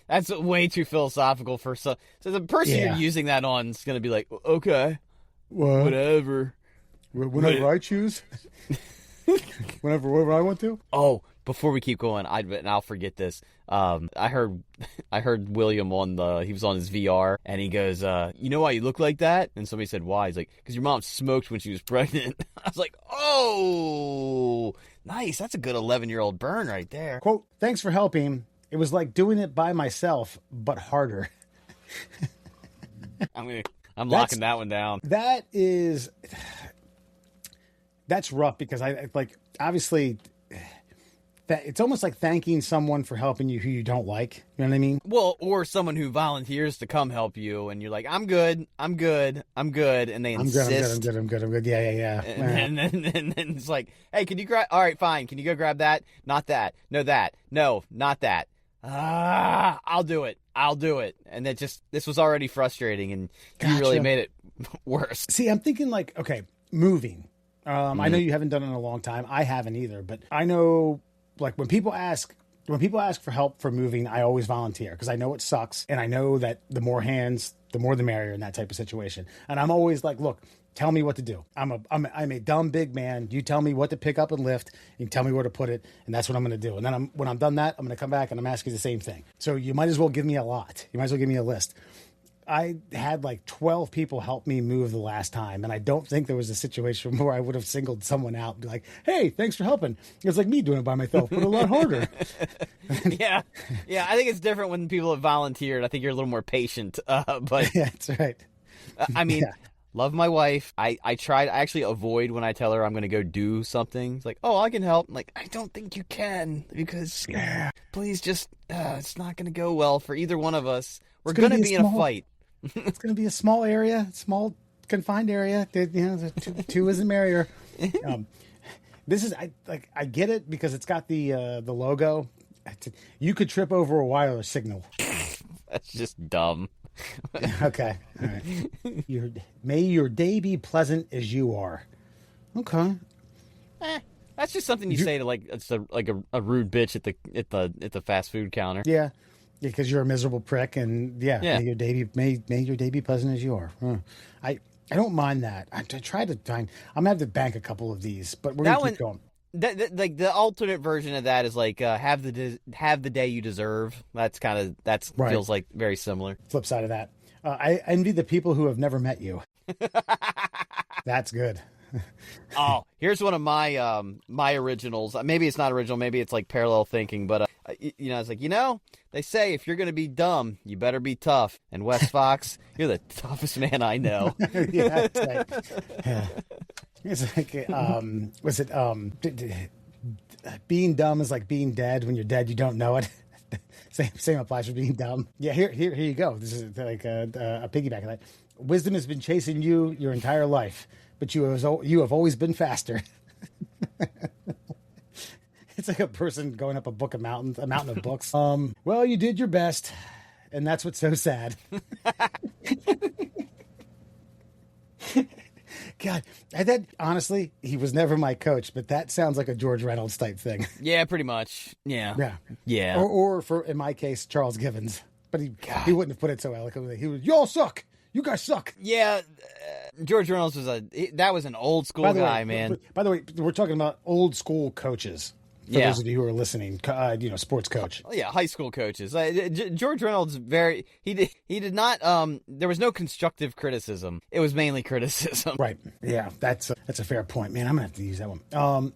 That's way too philosophical for so the person you're using that on is going to be like, okay, whatever. Whenever I choose. Whenever I want to. Oh, before we keep going, I'll forget this. I heard William he was on his VR and he goes, you know why you look like that? And somebody said, why? He's like, because your mom smoked when she was pregnant. I was like, oh, nice. That's a good 11-year-old burn right there. Quote, thanks for helping. It was like doing it by myself, but harder. I'm locking that one down. That's rough because I like, obviously it's almost like thanking someone for helping you who you don't like. You know what I mean? Well, or someone who volunteers to come help you and you're like, I'm good. And they insist. I'm good. Yeah. And then it's like, hey, can you grab, all right, fine. Can you go grab that? Not that. No, that. No, not that. I'll do it. And this was already frustrating and you really made it worse. See, I'm thinking like, okay, moving. I know you haven't done it in a long time. I haven't either, but I know like when people ask for help for moving, I always volunteer because I know it sucks. And I know that the more hands, the more the merrier in that type of situation. And I'm always like, look, tell me what to do. I'm a dumb big man. You tell me what to pick up and lift. You tell me where to put it. And that's what I'm going to do. And then when I'm done that, I'm going to come back and I'm asking the same thing. So you might as well give me a lot. You might as well give me a list. I had like 12 people help me move the last time. And I don't think there was a situation where I would have singled someone out and be like, hey, thanks for helping. It's like me doing it by myself, but a lot harder. Yeah. I think it's different when people have volunteered. I think you're a little more patient. But yeah, that's right. I mean, love my wife. I actually avoid when I tell her I'm going to go do something. It's like, oh, I can help. I'm like, I don't think you can because please just, it's not going to go well for either one of us. We're going to be in a fight. It's going to be a small area, small confined area. The two isn't merrier. This is I get it because it's got the logo. You could trip over a wireless signal. That's just dumb. Okay. All right. May your day be pleasant as you are. Okay. That's just something you say to like it's a rude bitch at the fast food counter. Yeah. Because you're a miserable prick, and may your day be pleasant as you are. I don't mind that. I try to find. I'm gonna have to bank a couple of these, but we're gonna keep going. Like the alternate version of that is like have the day you deserve. That's right. Feels like very similar. Flip side of that, I envy the people who have never met you. That's good. Oh, here's one of my my originals. Maybe it's not original. Maybe it's like parallel thinking. But it's like they say if you're gonna be dumb, you better be tough. And Wes Fox, you're the toughest man I know. Yeah, that's right. Yeah. It's like was it being dumb is like being dead. When you're dead, you don't know it. Same applies for being dumb. Yeah, here you go. This is like a piggyback of that. Wisdom has been chasing you your entire life, but you have always been faster. It's like a person going up a mountain of books. Well, you did your best, and that's what's so sad. God, honestly, he was never my coach, but that sounds like a George Reynolds type thing. Yeah, pretty much. Yeah. Or for in my case, Charles Givens, but he wouldn't have put it so eloquently. He was, y'all suck. You guys suck. Yeah, George Reynolds was an old school guy, man. By the way, we're talking about old school coaches. For those of you who are listening, sports coach. Yeah, high school coaches. George Reynolds he did not. There was no constructive criticism. It was mainly criticism. Right. Yeah, that's a fair point, man. I'm gonna have to use that one.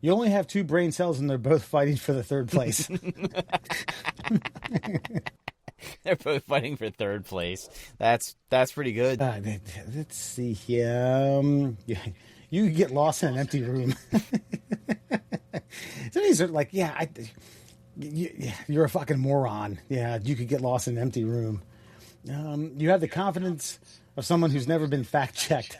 You only have 2 brain cells, and they're both fighting for the third place. They're both fighting for third place. That's pretty good. Let's see here. You get lost in an empty room. So these are like, you're a fucking moron. Yeah, you could get lost in an empty room. You have the confidence of someone who's never been fact-checked.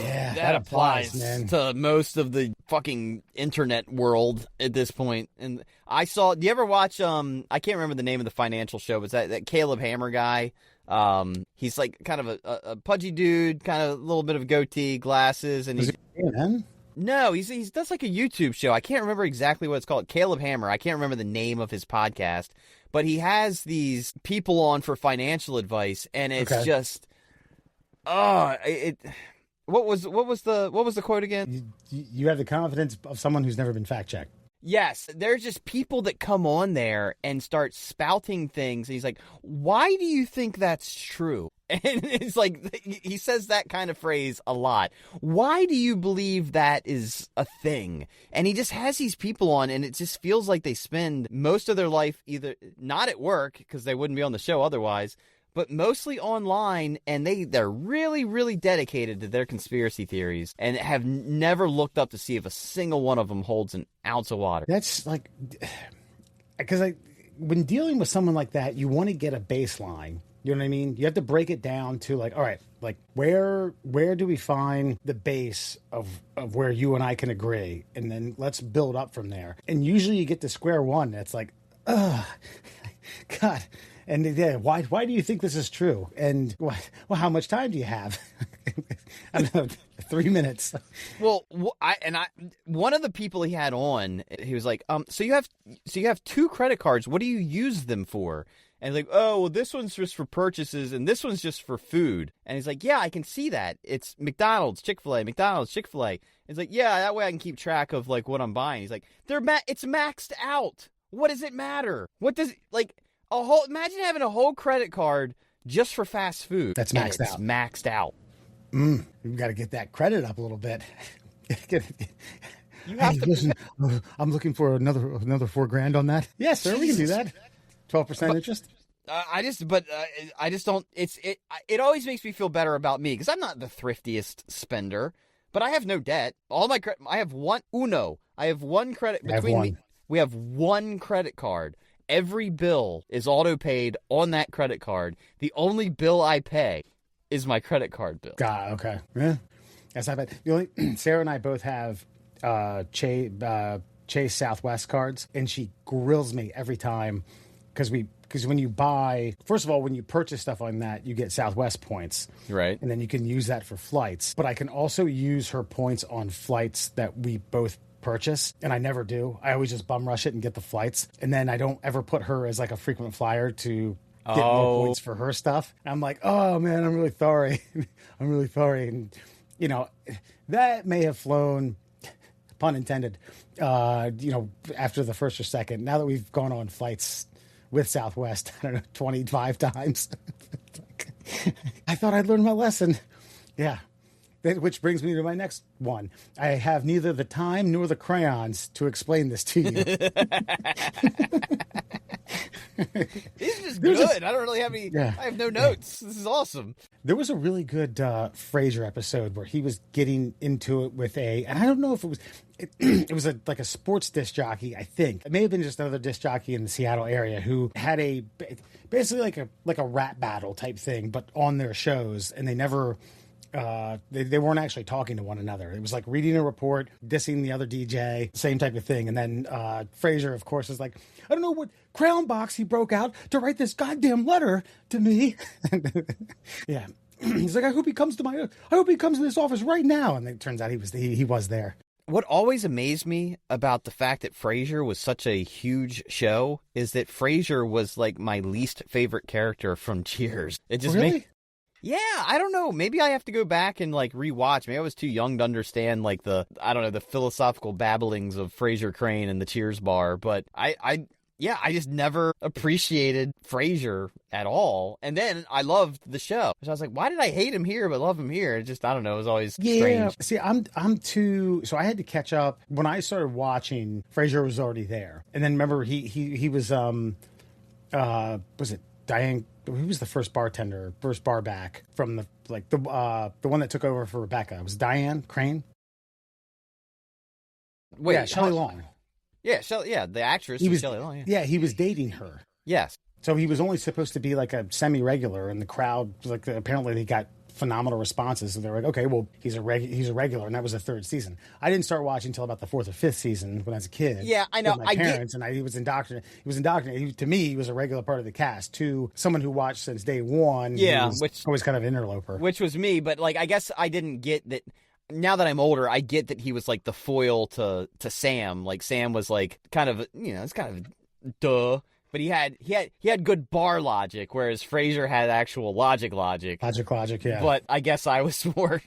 Yeah, that applies man. to most of the fucking internet world at this point. And do you ever watch, I can't remember the name of the financial show, but it's that Caleb Hammer guy. He's like kind of a pudgy dude, kind of a little bit of a goatee, glasses, and No, he does like a YouTube show. I can't remember exactly what it's called. Caleb Hammer. I can't remember the name of his podcast, but he has these people on for financial advice, and it's just, What was the quote again? You have the confidence of someone who's never been fact checked. Yes, there's just people that come on there and start spouting things. And he's like, "Why do you think that's true?" And it's like he says that kind of phrase a lot. Why do you believe that is a thing? And he just has these people on, and it just feels like they spend most of their life either not at work because they wouldn't be on the show otherwise, but mostly online, and they're really, really dedicated to their conspiracy theories and have never looked up to see if a single one of them holds an ounce of water. That's like, because when dealing with someone like that, you want to get a baseline. You know what I mean? You have to break it down to like, all right, like where do we find the base of where you and I can agree? And then let's build up from there. And usually you get to square one. It's like, God. And yeah, why do you think this is true? And well, how much time do you have? I don't know, 3 minutes. Well, one of the people he had on, he was like, so you have 2 credit cards. What do you use them for? And he's like, oh, well, this one's just for purchases, and this one's just for food. And he's like, yeah, I can see that. It's McDonald's, Chick-fil-A, McDonald's, Chick-fil-A. He's like, yeah, that way I can keep track of like what I'm buying. He's like, it's maxed out. What does it matter? What does imagine having a whole credit card just for fast food. That's maxed out. It's maxed out. We've got to get that credit up a little bit. You have to listen. I'm looking for another $4,000 on that. Yes, sir. We can do that. 12% interest. I just don't. It always makes me feel better about me because I'm not the thriftiest spender, but I have no debt. I have one credit between me. We have one credit card. Every bill is auto-paid on that credit card. The only bill I pay is my credit card bill. God, okay. Yeah. That's not bad. Sarah and I both have Chase Southwest cards, and she grills me every time because when you buy, first of all, when you purchase stuff on that, you get Southwest points. Right. And then you can use that for flights. But I can also use her points on flights that we both purchase, and I never do. I always just bum rush it and get the flights, and then I don't ever put her as like a frequent flyer to get more points for her stuff. And I'm like, oh man, I'm really sorry. I'm really sorry. And that may have flown, pun intended, after the first or second. Now that we've gone on flights with Southwest, I don't know, 25 times. I thought I'd learned my lesson. Yeah. Which brings me to my next one. I have neither the time nor the crayons to explain this to you. This is good. I don't really have any. Yeah. I have no notes. This is awesome. There was a really good Frasier episode where he was getting into it with and I don't know if it was. It was like a sports disc jockey, I think. It may have been just another disc jockey in the Seattle area who had basically like a rap battle type thing, but on their shows, and they never. They weren't actually talking to one another. It was like reading a report, dissing the other DJ, same type of thing. And then Frasier, of course, is like, I don't know what crown box he broke out to write this goddamn letter to me. Yeah. He's like, I hope he comes to this office right now. And it turns out he was there. What always amazed me about the fact that Frasier was such a huge show is that Frasier was like my least favorite character from Cheers. It just really? Yeah, I don't know. Maybe I have to go back and like rewatch. Maybe I was too young to understand like the philosophical babblings of Frasier Crane and the Cheers bar. But I just never appreciated Frasier at all. And then I loved the show. So I was like, why did I hate him here but love him here? It just, I don't know. It was always strange. See, I'm too. So I had to catch up when I started watching. Frasier was already there, and then remember he was it Diane? He was the first bar back from the one that took over for Rebecca. It was Diane Crane. Wait, yeah, Shelley Long. Yeah, the actress was Shelley Long. Yeah, he was dating her. Yes. So he was only supposed to be like a semi-regular, and the crowd apparently they got phenomenal responses. So they were like, okay, well he's a regular, and that was the third season. I didn't start watching until about the fourth or fifth season when I was a kid. Yeah, I know. With my parents, and he was indoctrinated. To me, he was a regular part of the cast. To someone who watched since day one, yeah, which always kind of an interloper, which was me. But like, I guess I didn't get that. Now that I'm older, I get that he was like the foil to Sam. Like Sam was like kind of, it's kind of duh. But he had good bar logic, whereas Frasier had actual logic. Logic, yeah. But I guess I was more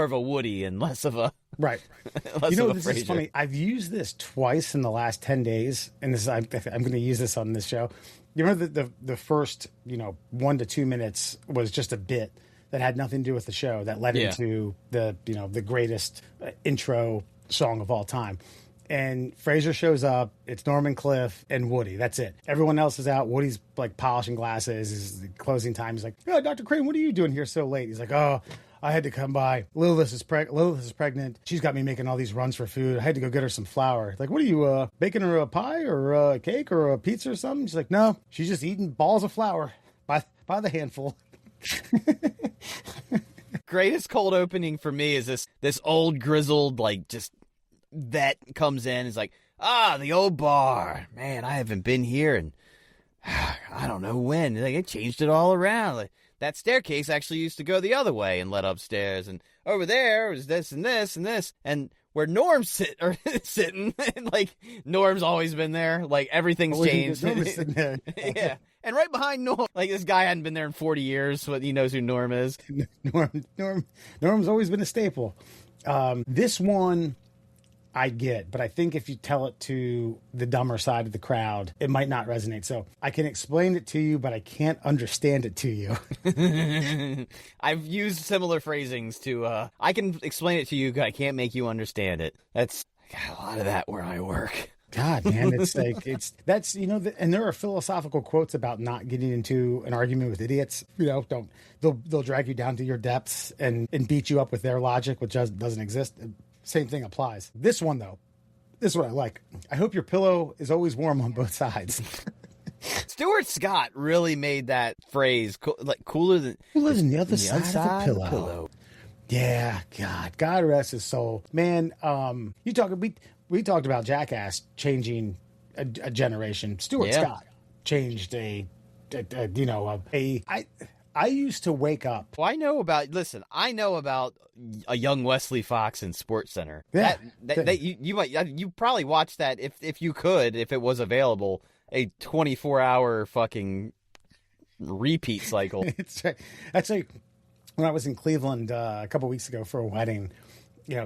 of a Woody and less of a right. less of a this Frasier. Is funny. I've used this twice in the last 10 days, and I'm going to use this on this show. You remember the first 1 to 2 minutes was just a bit that had nothing to do with the show that led into the greatest intro song of all time. And Frasier shows up. It's Norman, Cliff, and Woody. That's it. Everyone else is out. Woody's like polishing glasses. It's closing time. He's like, "Oh, Dr. Crane, what are you doing here so late?" He's like, "Oh, I had to come by. Lilith is pregnant. She's got me making all these runs for food. I had to go get her some flour." Like, "What are you baking her a pie or a cake or a pizza or something?" She's like, "No, she's just eating balls of flour by the handful." Greatest cold opening for me is this old grizzled just vet comes in. Is like, the old bar, man. I haven't been here and I don't know when. Like, they changed it all around. Like, that staircase actually used to go the other way and led upstairs, and over there was this and this and this, and where Norm's sitting, and like Norm's always been there. Like, everything's changed. Norm is sitting there. Yeah. And right behind Norm, like, this guy hadn't been there in 40 years, so he knows who Norm is. Norm's always been a staple. This one I get, but I think if you tell it to the dumber side of the crowd, it might not resonate. So I can explain it to you, but I can't understand it to you. I've used similar phrasings to, I can explain it to you, but I can't make you understand it. I got a lot of that where I work. God, man, and there are philosophical quotes about not getting into an argument with idiots. They'll drag you down to your depths and beat you up with their logic, which doesn't exist. Same thing applies. This one, though, this is what I like. I hope your pillow is always warm on both sides. Stuart Scott really made that phrase cooler than the other side of the pillow. Yeah, God rest his soul, man. We talked about Jackass changing a generation. Stuart Scott changed I used to wake up. Well, I know about a young Wesley Fox in Sports Center. Yeah. You probably watched that if you could, if it was available, a 24-hour fucking repeat cycle. It's right. Actually, when I was in Cleveland a couple weeks ago for a wedding,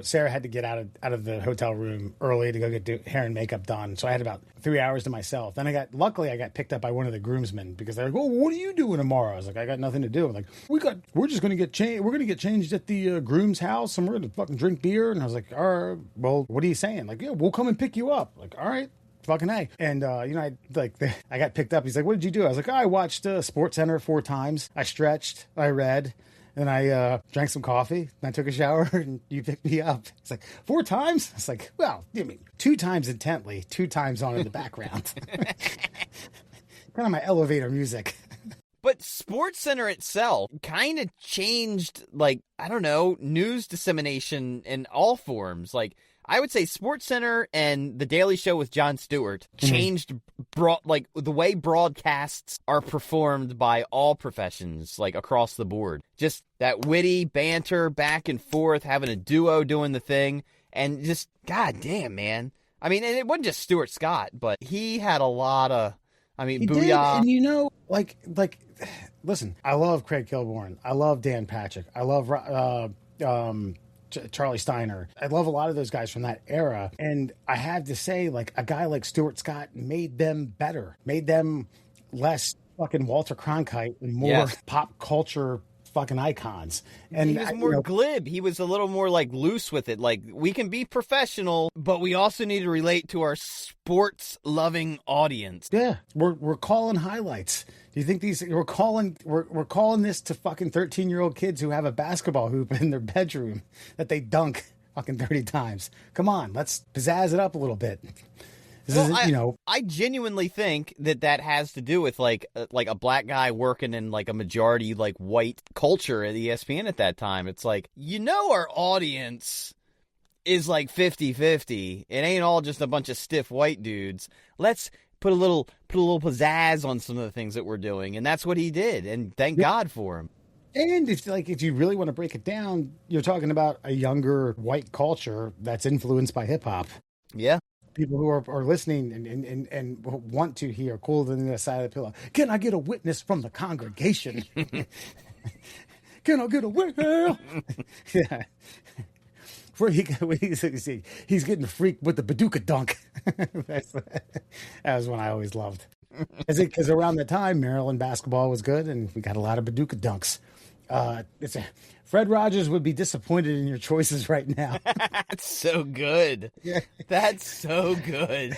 Sarah had to get out of the hotel room early to go get hair and makeup done. So I had about 3 hours to myself. Then luckily I got picked up by one of the groomsmen because they're like, "Oh, what are you doing tomorrow?" I was like, "I got nothing to do." I'm like, we're just going to get changed. We're going to get changed at the groom's house and we're going to fucking drink beer. And I was like, "All right, well, what are you saying?" Like, "Yeah, we'll come and pick you up." Like, "All right. Fucking A." And, I got picked up. He's like, "What did you do?" I was like, I watched Sports Center 4 times. I stretched. I read. And I drank some coffee, and I took a shower, and you picked me up. It's like, 4 times? It's like, well, 2 times intently, 2 times on in the background. Kind of my elevator music. But Sports Center itself kind of changed, news dissemination in all forms. Like, I would say Sports Center and The Daily Show with Jon Stewart changed the way broadcasts are performed by all professions, across the board. Just that witty banter back and forth, having a duo doing the thing, and just, goddamn, man. I mean, and it wasn't just Stuart Scott, but he had a lot of, He Booyah. did, and listen, I love Craig Kilborn. I love Dan Patrick. I love Charlie Steiner. I love a lot of those guys from that era. And I have to say, like, a guy like Stuart Scott made them better, made them less fucking Walter Cronkite and more pop culture fucking icons. And he was more glib. He was a little more like loose with it. Like, we can be professional, but we also need to relate to our sports loving audience. Yeah, we're calling highlights. Do you think we're calling this to fucking 13-year-old kids who have a basketball hoop in their bedroom that they dunk fucking 30 times? Come on, let's pizzazz it up a little bit. I genuinely think that has to do with like a black guy working in like a majority like white culture at ESPN at that time. It's like, our audience is like 50-50. It ain't all just a bunch of stiff white dudes. Let's put a little pizzazz on some of the things that we're doing, and that's what he did. And thank God for him. And if you really want to break it down, you're talking about a younger white culture that's influenced by hip hop. Yeah. People who are listening and want to hear cooler than the side of the pillow. Can I get a witness from the congregation? Can I get a witness? Yeah. He's getting freaked with the Baduka dunk. That was one I always loved. Because around that time, Maryland basketball was good, and we got a lot of Baduka dunks. Fred Rogers would be disappointed in your choices right now. That's so good. Yeah. That's so good.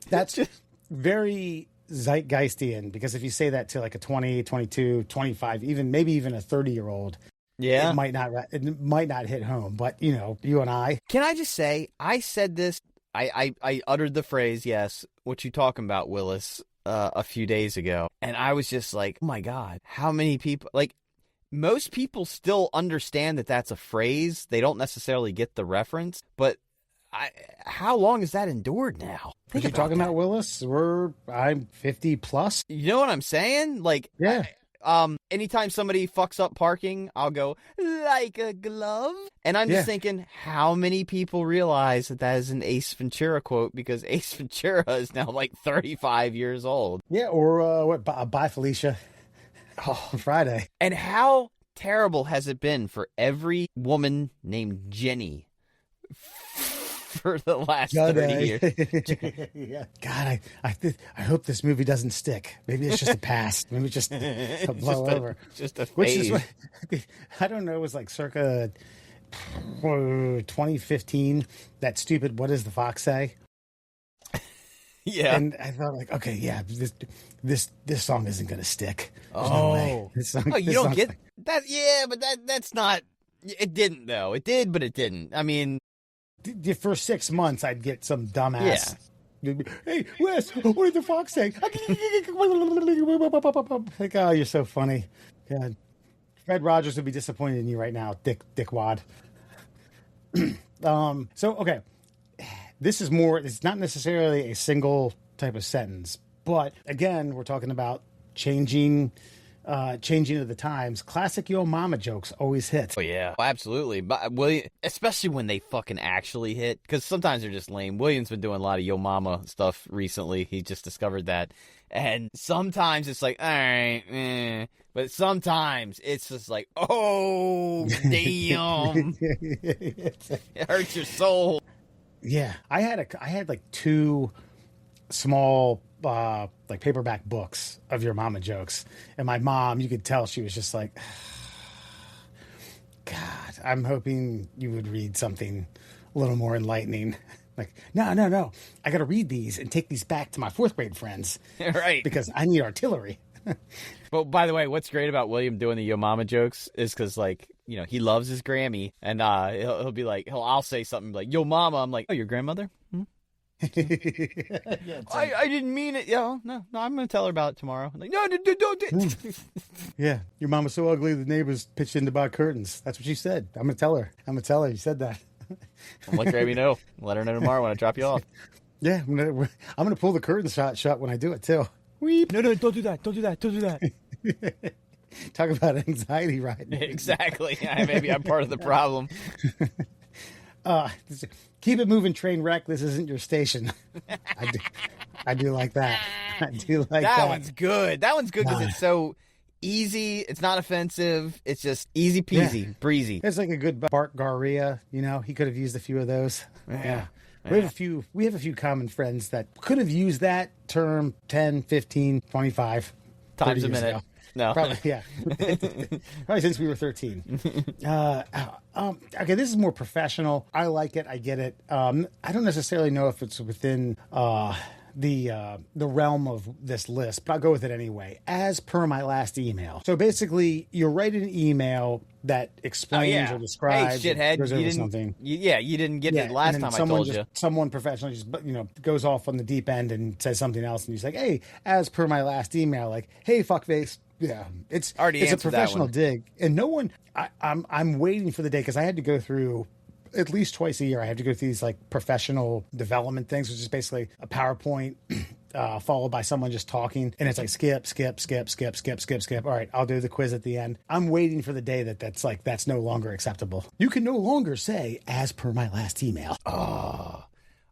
That's just very zeitgeistian, because if you say that to like a 20, 22, 25, maybe even a 30-year-old, it might not hit home. But, you and I. Can I just say, I said this, I uttered the phrase, yes, what you talking about, Willis, a few days ago. And I was just like, oh my God, how many people, like, most people still understand that that's a phrase. They don't necessarily get the reference, but how long has that endured now? What you talking about, Willis? I'm 50 plus. You know what I'm saying? Like, yeah. Anytime somebody fucks up parking, I'll go, like a glove. And I'm just thinking, how many people realize that is an Ace Ventura quote, because Ace Ventura is now like 35 years old. Yeah, or Bye Felicia. Oh, Friday. And how terrible has it been for every woman named Jenny for the last 30 years? Yeah. God, I hope this movie doesn't stick. Maybe it's just a pass. Maybe it's just a blow over. Just a phase. Which is what, I don't know, it was like circa 2015, that stupid What Does the Fox Say? Yeah. And I thought, like, okay, yeah, this song isn't going to stick. There's no way. You don't get that? Yeah, but that's not. It didn't, though. It did, but it didn't. I mean, for 6 months, I'd get some dumbass. Yeah. Hey, Wes, what did the fox say? Like, oh, you're so funny. God. Fred Rogers would be disappointed in you right now, dickwad. Okay. This is more, it's not necessarily a single type of sentence, but again, we're talking about changing of the times. Classic Yo Mama jokes always hit. Oh, yeah. Oh, absolutely. But William, especially when they fucking actually hit, because sometimes they're just lame. William's been doing a lot of Yo Mama stuff recently. He just discovered that. And sometimes it's like, all right, but sometimes it's just like, oh, damn. It hurts your soul. Yeah, I had like 2 small like paperback books of Your Mama jokes, and my mom, you could tell she was just like, God, I'm hoping you would read something a little more enlightening. Like, no, I got to read these and take these back to my 4th grade friends, right? Because I need artillery. But by the way, what's great about William doing the Yo Mama jokes is because, like, he loves his Grammy, and he'll be like, I'll say something like, Yo Mama. I'm like, oh, your grandmother? Hmm? Yeah, I didn't mean it. Yeah, no, I'm going to tell her about it tomorrow. I'm like, no, don't. Yeah, your mom was so ugly the neighbors pitched in to buy curtains. That's what she said. I'm going to tell her. You said that. I'll let Grammy know. Let her know tomorrow when I drop you off. Yeah, I'm gonna pull the curtain shut when I do it too. Weep. No, don't do that. Don't do that. Talk about anxiety, right? Exactly. Maybe I'm part of the problem. Keep it moving, train wreck. This isn't your station. I do like that. I do like that. That one's good. That one's good because it's so easy. It's not offensive. It's just easy peasy, breezy. It's like a good Bart Garria. He could have used a few of those. Yeah. We have a few common friends that could have used that term 10, 15, 25 times a years minute. ago. No. Probably, yeah. Probably since we were 13. Okay, this is more professional. I like it. I get it. I don't necessarily know if it's within the realm of this list, but I'll go with it anyway. As per my last email. So basically, you write an email that explains or describes hey, shithead, goes you over didn't, something. You didn't get it last time I told you. Someone professional just goes off on the deep end and says something else, and he's like, "Hey, as per my last email, like, hey, fuckface." Yeah, it's a professional dig, and no one. I'm waiting for the day because I had to go through at least twice a year. I have to go through these like professional development things, which is basically a PowerPoint followed by someone just talking, and it's like skip. All right, I'll do the quiz at the end. I'm waiting for the day that's no longer acceptable. You can no longer say as per my last email.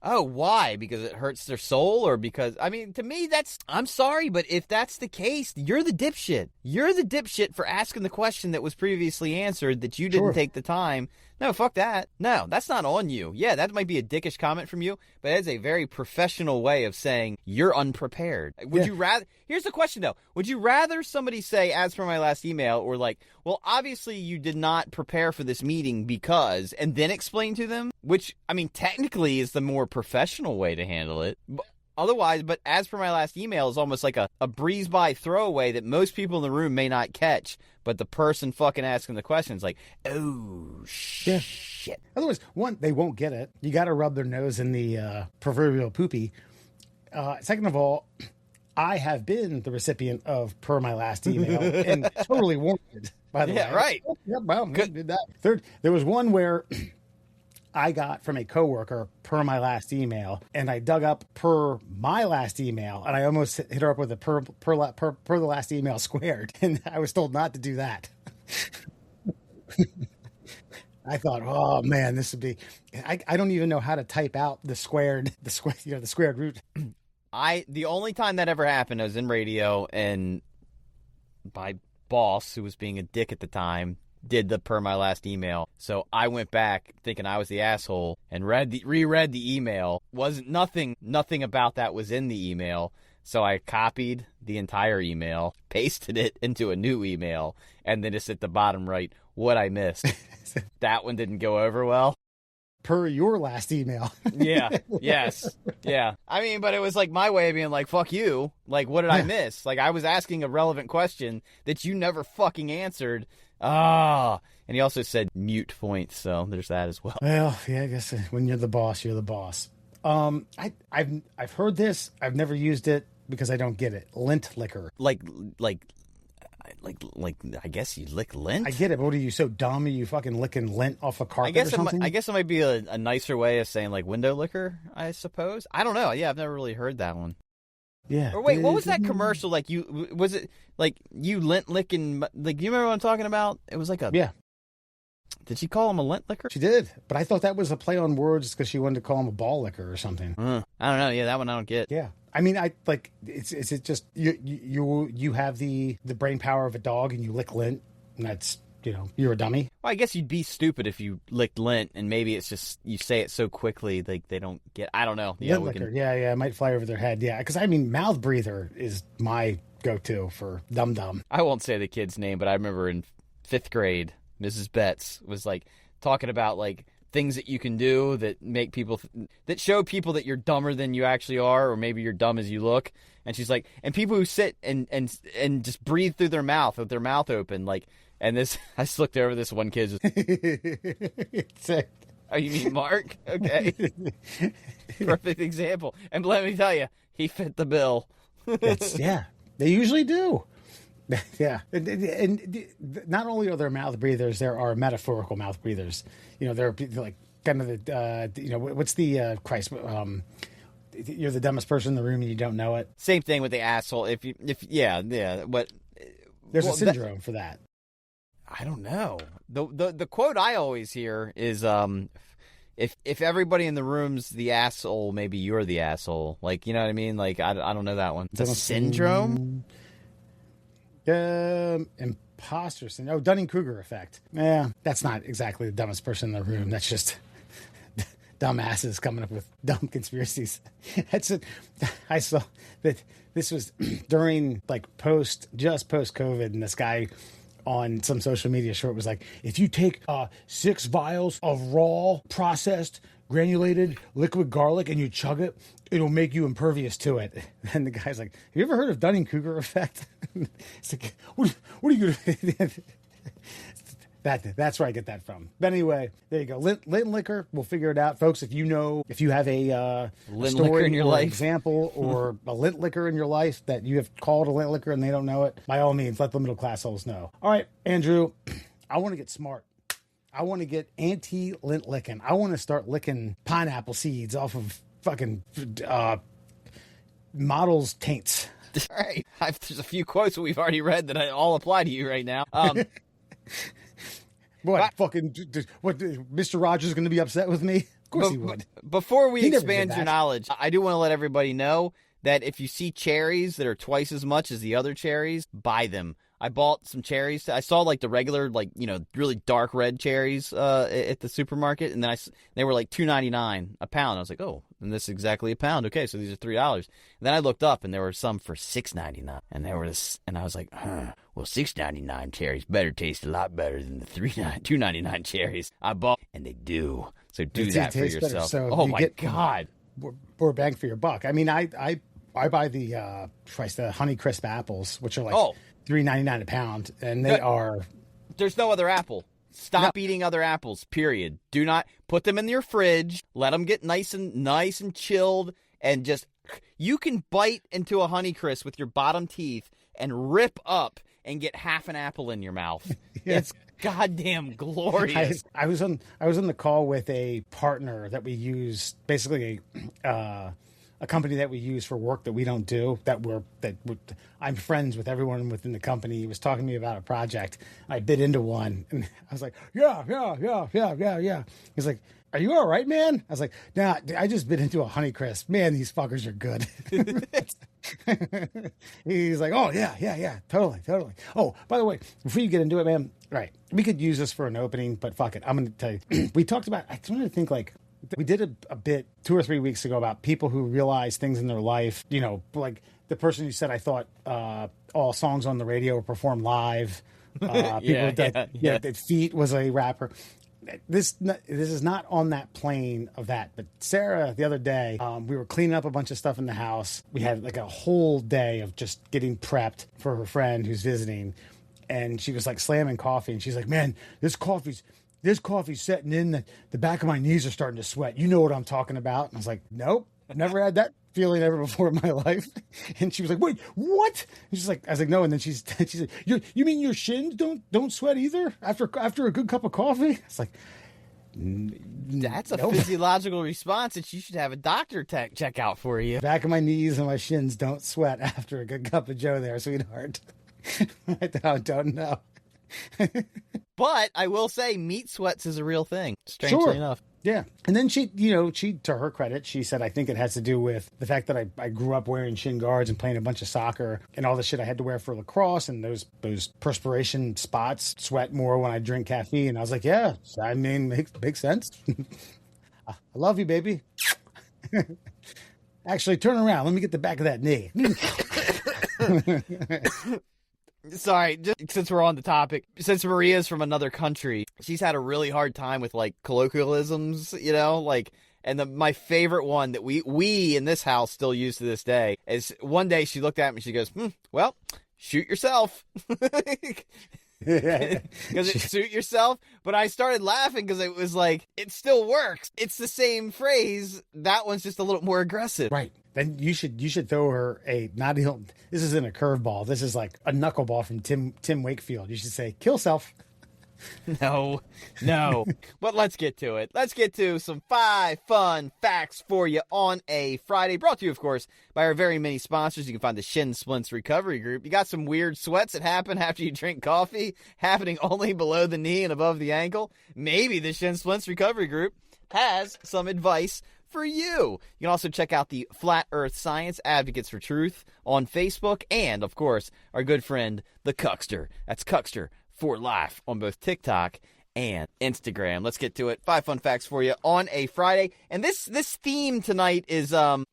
Oh, why? Because it hurts their soul, or because, I mean, to me, I'm sorry, but if that's the case, you're the dipshit. You're the dipshit for asking the question that was previously answered that you didn't take the time. No, fuck that. No, that's not on you. Yeah, that might be a dickish comment from you, but it's a very professional way of saying you're unprepared. Would you rather, here's the question though, would you rather somebody say, as per my last email, or like, well, obviously you did not prepare for this meeting because, and then explain to them, which, I mean, technically is the more professional way to handle it. Otherwise, but as per my last email is almost like a breeze-by throwaway that most people in the room may not catch, but the person fucking asking the question is like, oh, shit. Otherwise, one, they won't get it. You got to rub their nose in the proverbial poopy. Second of all, I have been the recipient of per my last email and totally warranted, by the way. Yeah, right. Yeah, well, good. Did that. Third, there was one where I got from a coworker per my last email, and I dug up per my last email, and I almost hit her up with a per the last email squared, and I was told not to do that. I thought, oh man, this would be. I don't even know how to type out the squared root. The only time that ever happened, I was in radio, and my boss, who was being a dick at the time, did the per my last email. So I went back thinking I was the asshole and reread the email. Wasn't nothing about that was in the email. So I copied the entire email, pasted it into a new email, and then just at the bottom right, what I missed. That one didn't go over well. Per your last email. Yeah. Yes. Yeah. I mean, but it was like my way of being like, fuck you. Like, what did I miss? Like, I was asking a relevant question that you never fucking answered. And he also said mute points, so there's that as well. Well, yeah, I guess when you're the boss, you're the boss. I've heard this. I've never used it because I don't get it. Lint liquor. Like I guess you lick lint. I get it, but what are you, so dumb? Are you fucking licking lint off a carpet or something? I guess it might be a nicer way of saying like window liquor, I suppose. I don't know. Yeah, I've never really heard that one. Yeah. Or wait, what was that commercial? Like was it like you lint licking? Like, you remember what I'm talking about? It was like a. Yeah. Did she call him a lint licker? She did, but I thought that was a play on words because she wanted to call him a ball licker or something. I don't know. Yeah, that one I don't get. Yeah. I mean, is it just you have the brain power of a dog and you lick lint, and that's, you're a dummy. Well, I guess you'd be stupid if you licked lint, and maybe it's just you say it so quickly like they don't get. I don't know. Yeah, lint licker. Yeah, it might fly over their head. Yeah, because I mean, mouth breather is my go-to for dum-dum. I won't say the kid's name, but I remember in 5th grade, Mrs. Betts was like talking about like things that you can do that make people that show people that you're dumber than you actually are, or maybe you're dumb as you look. And she's like, and people who sit and just breathe through their mouth with their mouth open, like. And this, I just looked over this one kid. Oh, you mean Mark? Okay. Perfect example. And let me tell you, he fit the bill. Yeah, they usually do. Yeah. And not only are there mouth breathers, there are metaphorical mouth breathers. There are like kind of the, what's the, Christ, you're the dumbest person in the room and you don't know it. Same thing with the asshole. Yeah. What? There's a syndrome for that. I don't know. The quote I always hear is, if everybody in the room's the asshole, maybe you're the asshole. Like, you know what I mean? Like, I don't know that one. It's a syndrome? Imposter syndrome. Oh, Dunning-Kruger effect. Yeah, that's not exactly the dumbest person in the room. That's just dumbasses coming up with dumb conspiracies. That's it. I saw that this was during like post COVID, and this guy on some social media short was like, if you take 6 vials of raw processed granulated liquid garlic and you chug it, it'll make you impervious to it. And the guy's like, have you ever heard of Dunning-Kruger effect? It's like, what are you gonna That's where I get that from. But anyway, there you go. Lint and liquor. We'll figure it out, folks. If you have a lint story liquor in your or life, example, or a lint liquor in your life that you have called a lint liquor and they don't know it, by all means, let the middle class holes know. All right, Andrew, I want to get smart. I want to get anti-lint licking. I want to start licking pineapple seeds off of fucking models' taints. All right. There's a few quotes that we've already read that all apply to you right now. What Mr. Rogers is going to be upset with me? Of course he would. Before we He never expand did your that. knowledge, I do want to let everybody know that if you see cherries that are twice as much as the other cherries, buy them. I bought some cherries. I saw like the regular, like, you know, really dark red cherries at the supermarket, and then they were like $2.99 a pound. I was like, oh, and this is exactly a pound. Okay, so these are $3. And then I looked up, and there were some for $6.99, and I was like, well, $6.99 cherries better taste a lot better than the $2.99 cherries I bought, and they do. So do that for taste better. yourself. So Oh you my get God! more bang for your buck. I mean, I buy the Honeycrisp apples, which are like $3.99 a pound, and they are. There's no other apple. Stop eating other apples. Period. Do not put them in your fridge. Let them get nice and chilled, and just you can bite into a Honeycrisp with your bottom teeth and rip up and get half an apple in your mouth. Yeah. It's goddamn glorious. I was on the call with a partner that we use, basically a company that we use for work that we don't do. I'm friends with everyone within the company. He was talking to me about a project. I bid into one, and I was like, yeah. He's like, are you all right, man? I was like, nah, I just bit into a Honeycrisp. Man, these fuckers are good. He's like, oh, yeah, totally. Oh, by the way, before you get into it, man, right, we could use this for an opening, but fuck it. I'm going to tell you. We talked about, I wanted to think like, we did a bit 2 or 3 weeks ago about people who realize things in their life, you know, like the person who said, I thought all songs on the radio were performed live. That Feet was a rapper. This is not on that plane of that, but Sarah, the other day, we were cleaning up a bunch of stuff in the house. We had like a whole day of just getting prepped for her friend who's visiting, and she was like slamming coffee, and she's like, man, this coffee's setting in, the back of my knees are starting to sweat. You know what I'm talking about? And I was like, nope, I've never had that feeling ever before in my life. And she was like, wait, what? And she's like, I was like, no. And then she said, you mean your shins don't sweat either after a good cup of coffee? It's like, that's a physiological response that you should have a doctor check out for you. Back of my knees and my shins don't sweat after a good cup of Joe there, sweetheart. I don't know. But I will say meat sweats is a real thing, strangely enough. Yeah. And then she, to her credit, she said, I think it has to do with the fact that I grew up wearing shin guards and playing a bunch of soccer and all the shit I had to wear for lacrosse, and those perspiration spots sweat more when I drink caffeine. And I was like, yeah, I mean, makes sense. I love you, baby. Actually, turn around. Let me get the back of that knee. Sorry, just since we're on the topic, since Maria's from another country, she's had a really hard time with like colloquialisms, and my favorite one that we in this house still use to this day is one day she looked at me and she goes, well, shoot yourself. Because it suit yourself, but I started laughing because it was like, it still works. It's the same phrase. That one's just a little more aggressive. Right. Then you should throw her this isn't a curveball. This is like a knuckleball from Tim Wakefield. You should say, kill self. No. But let's get to it. Let's get to some 5 fun facts for you on a Friday. Brought to you, of course, by our very many sponsors. You can find the Shin Splints Recovery Group. You got some weird sweats that happen after you drink coffee, happening only below the knee and above the ankle. Maybe the Shin Splints Recovery Group has some advice for you. You can also check out the Flat Earth Science Advocates for Truth on Facebook, and, of course, our good friend, the Cuckster. That's Cuckster for life on both TikTok and Instagram. Let's get to it. 5 fun facts for you on a Friday. And this theme tonight is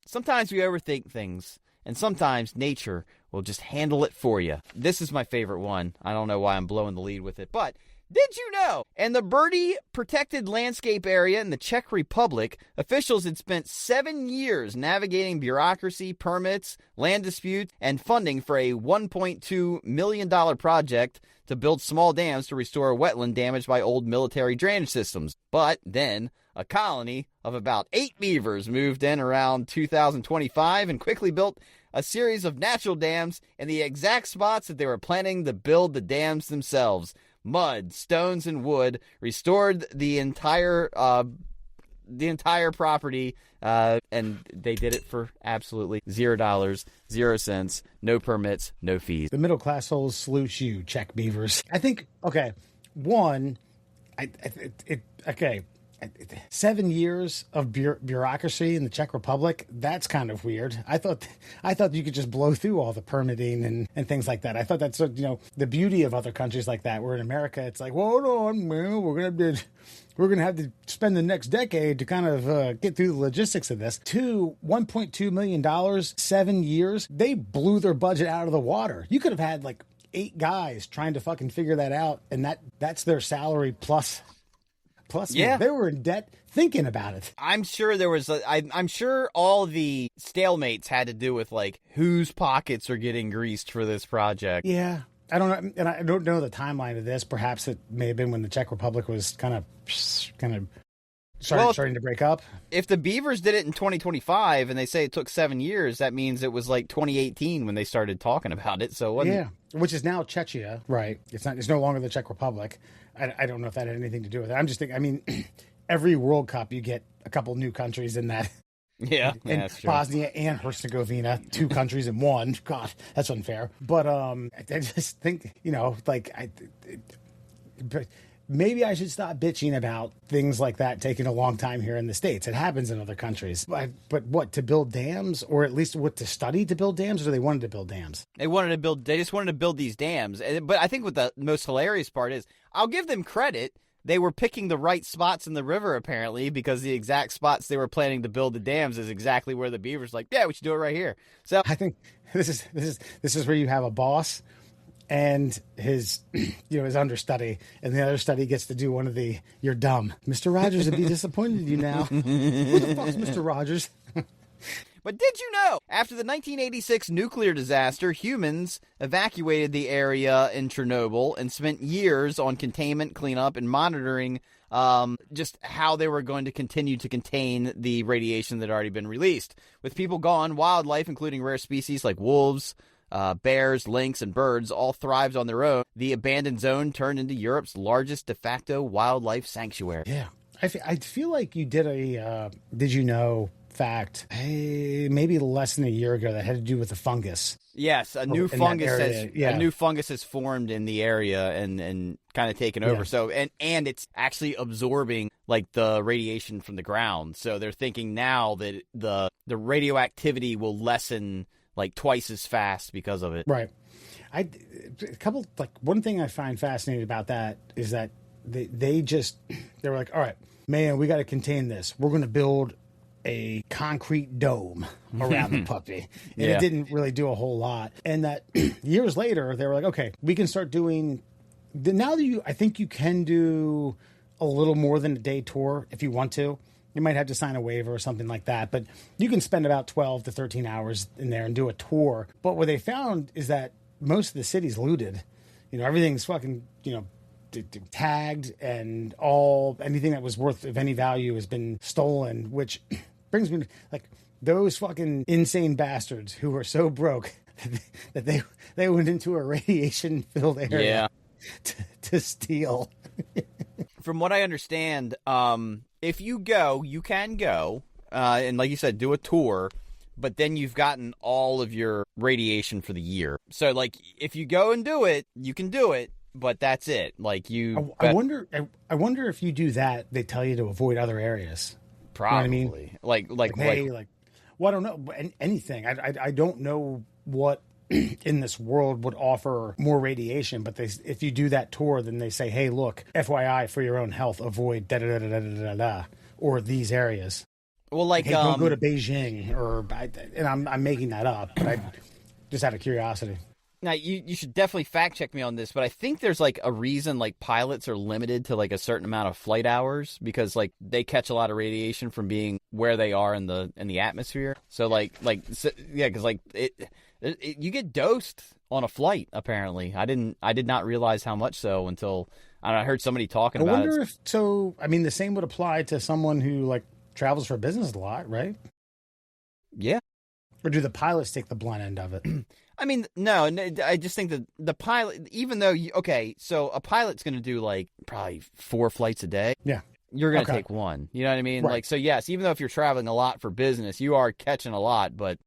sometimes we overthink things, and sometimes nature will just handle it for you. This is my favorite one. I don't know why I'm blowing the lead with it, but did you know? In the birdie protected landscape area in the Czech Republic, officials had spent 7 years navigating bureaucracy, permits, land disputes, and funding for a $1.2 million project to build small dams to restore wetland damaged by old military drainage systems. But then a colony of about 8 beavers moved in around 2025 and quickly built a series of natural dams in the exact spots that they were planning to build the dams themselves. Mud, stones, and wood restored the entire property, and they did it for absolutely $0, 0 cents, no permits, no fees. The Middle Classholes salute you, Czech beavers. I think, okay, one, 7 years of bureaucracy in the Czech Republic, that's kind of weird. I thought you could just blow through all the permitting and things like that. I thought that's, the beauty of other countries like that, where in America, it's like, well, hold on, man, we're going to have to spend the next decade to kind of get through the logistics of this. Two, $1.2 million, 7 years, they blew their budget out of the water. You could have had like 8 guys trying to fucking figure that out, and that's their salary plus yeah, they were in debt thinking about it. I'm sure there was I'm sure all the stalemates had to do with like whose pockets are getting greased for this project. Yeah. I don't know, and I don't know the timeline of this. Perhaps it may have been when the Czech Republic was kind of starting to break up. If the Beavers did it in 2025 and they say it took 7 years, that means it was like 2018 when they started talking about it. So which is now Czechia, right? It's no longer the Czech Republic. I don't know if that had anything to do with it. I'm just thinking. I mean, every World Cup you get a couple new countries in that. Yeah, that's true. Bosnia and Herzegovina, 2 countries in one. God, that's unfair. But I just think, maybe I should stop bitching about things like that taking a long time here in the States. It happens in other countries. But what, to build dams, or at least what, to study to build dams, or they wanted to build dams? They just wanted to build these dams. But I think what the most hilarious part is, I'll give them credit. They were picking the right spots in the river, apparently, because the exact spots they were planning to build the dams is exactly where the beavers like, yeah, we should do it right here. So I think this is where you have a boss and his his understudy, and the understudy gets to do one of the "you're dumb, Mr. Rogers would be disappointed in you now." What the fuck's Mr. Rogers? But did you know, after the 1986 nuclear disaster, humans evacuated the area in Chernobyl and spent years on containment, cleanup, and monitoring just how they were going to continue to contain the radiation that had already been released. With people gone, wildlife, including rare species like wolves, bears, lynx, and birds, all thrived on their own. The abandoned zone turned into Europe's largest de facto wildlife sanctuary. Yeah. I feel like you did a, did you know, fact, maybe less than a year ago that had to do with the fungus. Yes, a new fungus has formed in the area and kind of taken over. Yeah. So and it's actually absorbing like the radiation from the ground. So they're thinking now that the radioactivity will lessen like twice as fast because of it. Right. One thing I find fascinating about that is that they were like, all right, man, we got to contain this. We're going to build a concrete dome around the puppy. And it didn't really do a whole lot. And that years later, they were like, okay, we can start doing, I think you can do a little more than a day tour if you want to. You might have to sign a waiver or something like that, but you can spend about 12 to 13 hours in there and do a tour. But what they found is that most of the city's looted. Everything's fucking, tagged, and anything that was worth of any value has been stolen, which brings me to, like, those fucking insane bastards who were so broke that they went into a radiation-filled area to steal. From what I understand, if you go, you can go, and like you said, do a tour, but then you've gotten all of your radiation for the year. So, like, if you go and do it, you can do it, but that's it. Like I wonder if you do that, they tell you to avoid other areas. probably You know what I mean? like Hey, well, I don't know anything. I don't know what in this world would offer more radiation, but if you do that tour, then they say, hey, look, FYI, for your own health, avoid da da da da da da da or these areas. well, like Hey, don't go to Beijing, and I'm making that up, but I just out of curiosity. now you should definitely fact check me on this, but I think there's like a reason like pilots are limited to like a certain amount of flight hours because like they catch a lot of radiation from being where they are in the atmosphere. So yeah, because like you get dosed on a flight. Apparently, I did not realize how much so until I heard somebody talking about it. I wonder if so. I mean, the same would apply to someone who like travels for business a lot, right? Yeah. Or do the pilots take the blunt end of it? I mean, no, I just think that the pilot, even though so a pilot's going to do like probably 4 flights a day. Yeah. You're going to take one. You know what I mean? Right. Like, so yes, even though if you're traveling a lot for business, you are catching a lot, but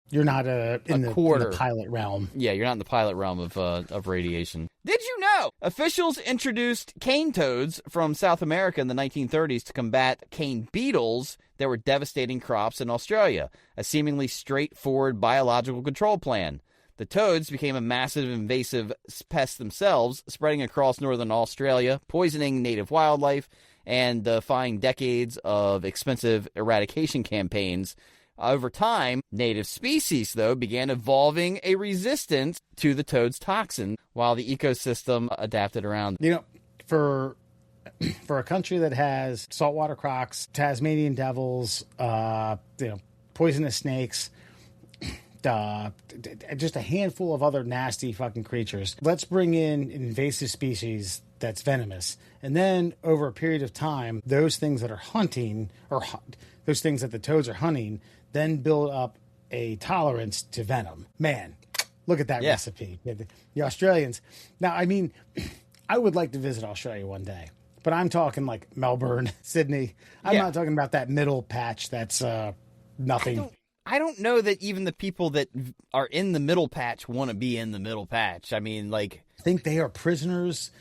You're not in the pilot realm. yeah, you're not in the pilot realm of radiation. Did you know officials introduced cane toads from South America in the 1930s to combat cane beetles that were devastating crops in Australia? A seemingly straightforward biological control plan. The toads became a massive invasive pest themselves, spreading across northern Australia, poisoning native wildlife, and defying decades of expensive eradication campaigns. Over time, native species, though, began evolving a resistance to the toad's toxin, while the ecosystem adapted around. You know, for a country that has saltwater crocs, Tasmanian devils, poisonous snakes, just a handful of other nasty fucking creatures. Let's bring in an invasive species that's venomous. And then over a period of time, those things that are hunting, or those things that the toads are hunting, then build up a tolerance to venom. Man, look at that recipe. The Australians. Now, I mean, I would like to visit Australia one day, but I'm talking like Melbourne, Sydney. I'm not talking about that middle patch that's nothing. I don't know that even the people that are in the middle patch want to be in the middle patch. I mean, like, I think they are prisoners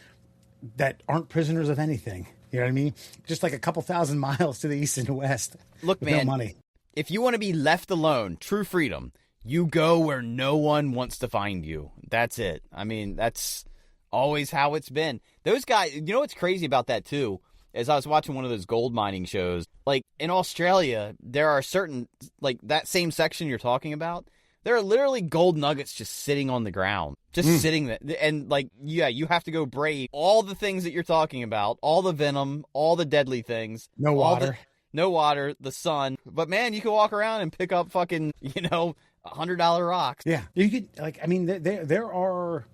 that aren't prisoners of anything. You know what I mean? Just like a couple thousand miles to the east and west. Look, with man, no money. If you want to be left alone, true freedom, you go where no one wants to find you. That's it. I mean, that's always how it's been. Those guys, you know what's crazy about that, too? Is I was watching one of those gold mining shows. Like, in Australia, there are certain, like, that same section you're talking about, there are literally gold nuggets just sitting on the ground. Just sitting there. And, like, yeah, you have to go brave all the things that you're talking about, all the venom, all the deadly things. No water. No water, the sun. But, man, you can walk around and pick up fucking, $100 rocks. Yeah. You could, like, I mean, there are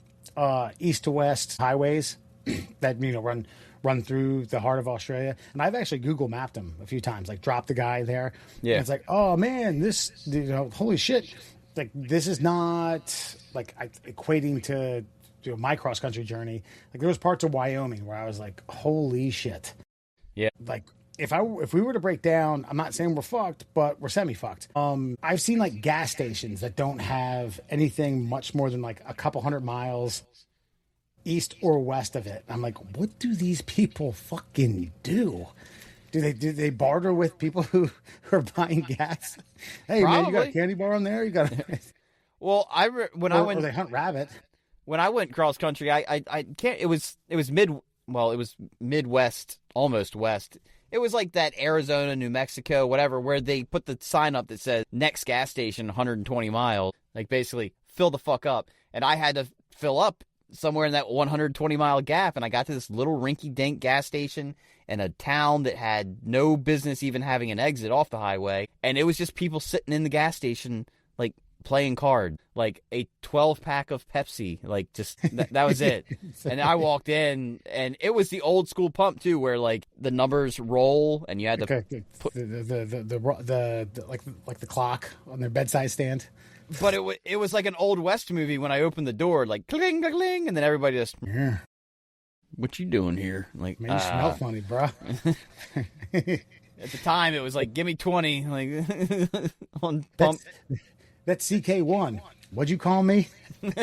east to west highways that, run through the heart of Australia. And I've actually Google mapped them a few times, like dropped the guy there. Yeah. And it's like, oh man, this, holy shit. Like, this is not like equating to my cross country journey. Like, there was parts of Wyoming where I was like, holy shit. Yeah. Like, if we were to break down, I'm not saying we're fucked, but we're semi-fucked. I've seen like gas stations that don't have anything much more than like a couple 100 miles east or west of it. I'm like, what do these people fucking do? Do they barter with people who are buying gas? Hey, Probably. man, you got a candy bar on there? You got Well, I went or they hunt rabbit. When I went cross country, I can't. It was Midwest, almost west. It was like that Arizona, New Mexico, whatever, where they put the sign up that says next gas station 120 miles. Like, basically fill the fuck up. And I had to fill up somewhere in that 120-mile gap, and I got to this little rinky-dink gas station in a town that had no business even having an exit off the highway, and it was just people sitting in the gas station, like, playing cards, like a 12-pack of Pepsi, like, just, that was it. And I walked in, and it was the old school pump, too, where, like, the numbers roll, and you had to put like the clock on their bedside stand. But it was like an Old West movie when I opened the door, like, cling, cling, cling, and then everybody just, what you doing here? Like, man, you smell funny, bro. At the time, it was like, give me 20, like, on pump. That's CK1. What'd you call me? Can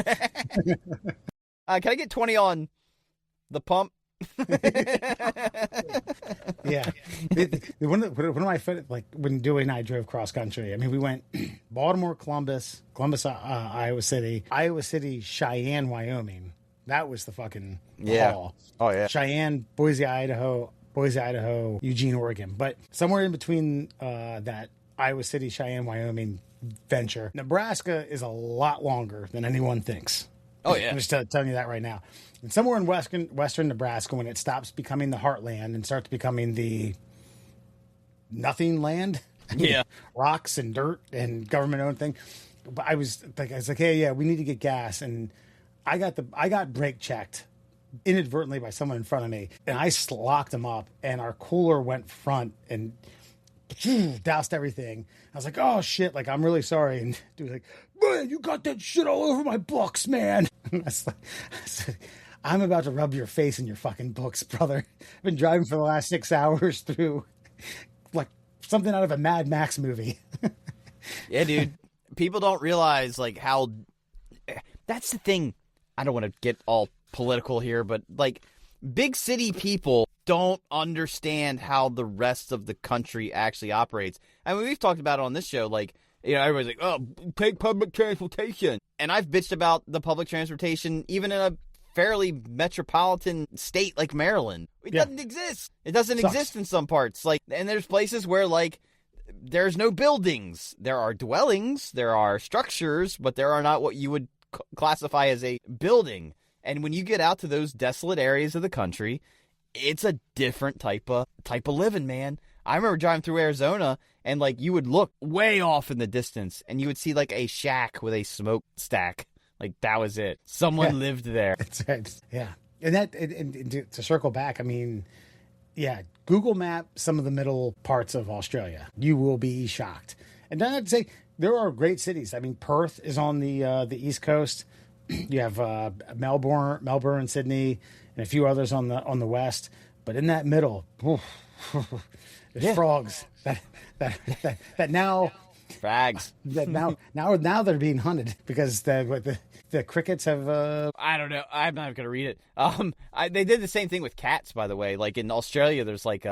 I get 20 on the pump. Yeah. One of my like when Dewey and I drove cross country. I mean, we went Baltimore, Columbus, Iowa City, Cheyenne, Wyoming. That was the fucking haul. Oh yeah. Cheyenne, Boise, Idaho, Eugene, Oregon. But somewhere in between that Iowa City, Cheyenne, Wyoming venture, Nebraska is a lot longer than anyone thinks. Oh yeah. I'm just telling you that right now. And somewhere in western Nebraska, when it stops becoming the heartland and starts becoming the nothing land, yeah, rocks and dirt and government owned thing. But I was like, hey, yeah, we need to get gas, and I got brake checked inadvertently by someone in front of me, and I locked him up, and our cooler went front and doused everything. I was like, oh shit, like I'm really sorry. And dude was like, man, you got that shit all over my books, man. And I said, I'm about to rub your face in your fucking books, brother. I've been driving for the last 6 hours through like something out of a Mad Max movie. Yeah, dude. People don't realize like how that's the thing. I don't want to get all political here, but like big city people don't understand how the rest of the country actually operates. I mean, we've talked about it on this show, like, you know, everybody's like, oh, take public transportation. And I've bitched about the public transportation even in a fairly metropolitan state like Maryland. It doesn't exist. It doesn't exist in some parts. Like, and there's places where, like, there's no buildings. There are dwellings, there are structures, but there are not what you would classify as a building. And when you get out to those desolate areas of the country, it's a different type of living, man. I remember driving through Arizona, and like you would look way off in the distance, and you would see like a shack with a smokestack. Like that was it. Someone lived there. That's right. Yeah, and to circle back, I mean, yeah, Google Map some of the middle parts of Australia. You will be shocked. And then I'd say there are great cities. I mean, Perth is on the East Coast. You have Melbourne, Sydney, and a few others on the west. But in that middle, there's frogs that now frags that now they're being hunted because the crickets have. I don't know. I'm not going to read it. They did the same thing with cats, by the way. Like in Australia, there's like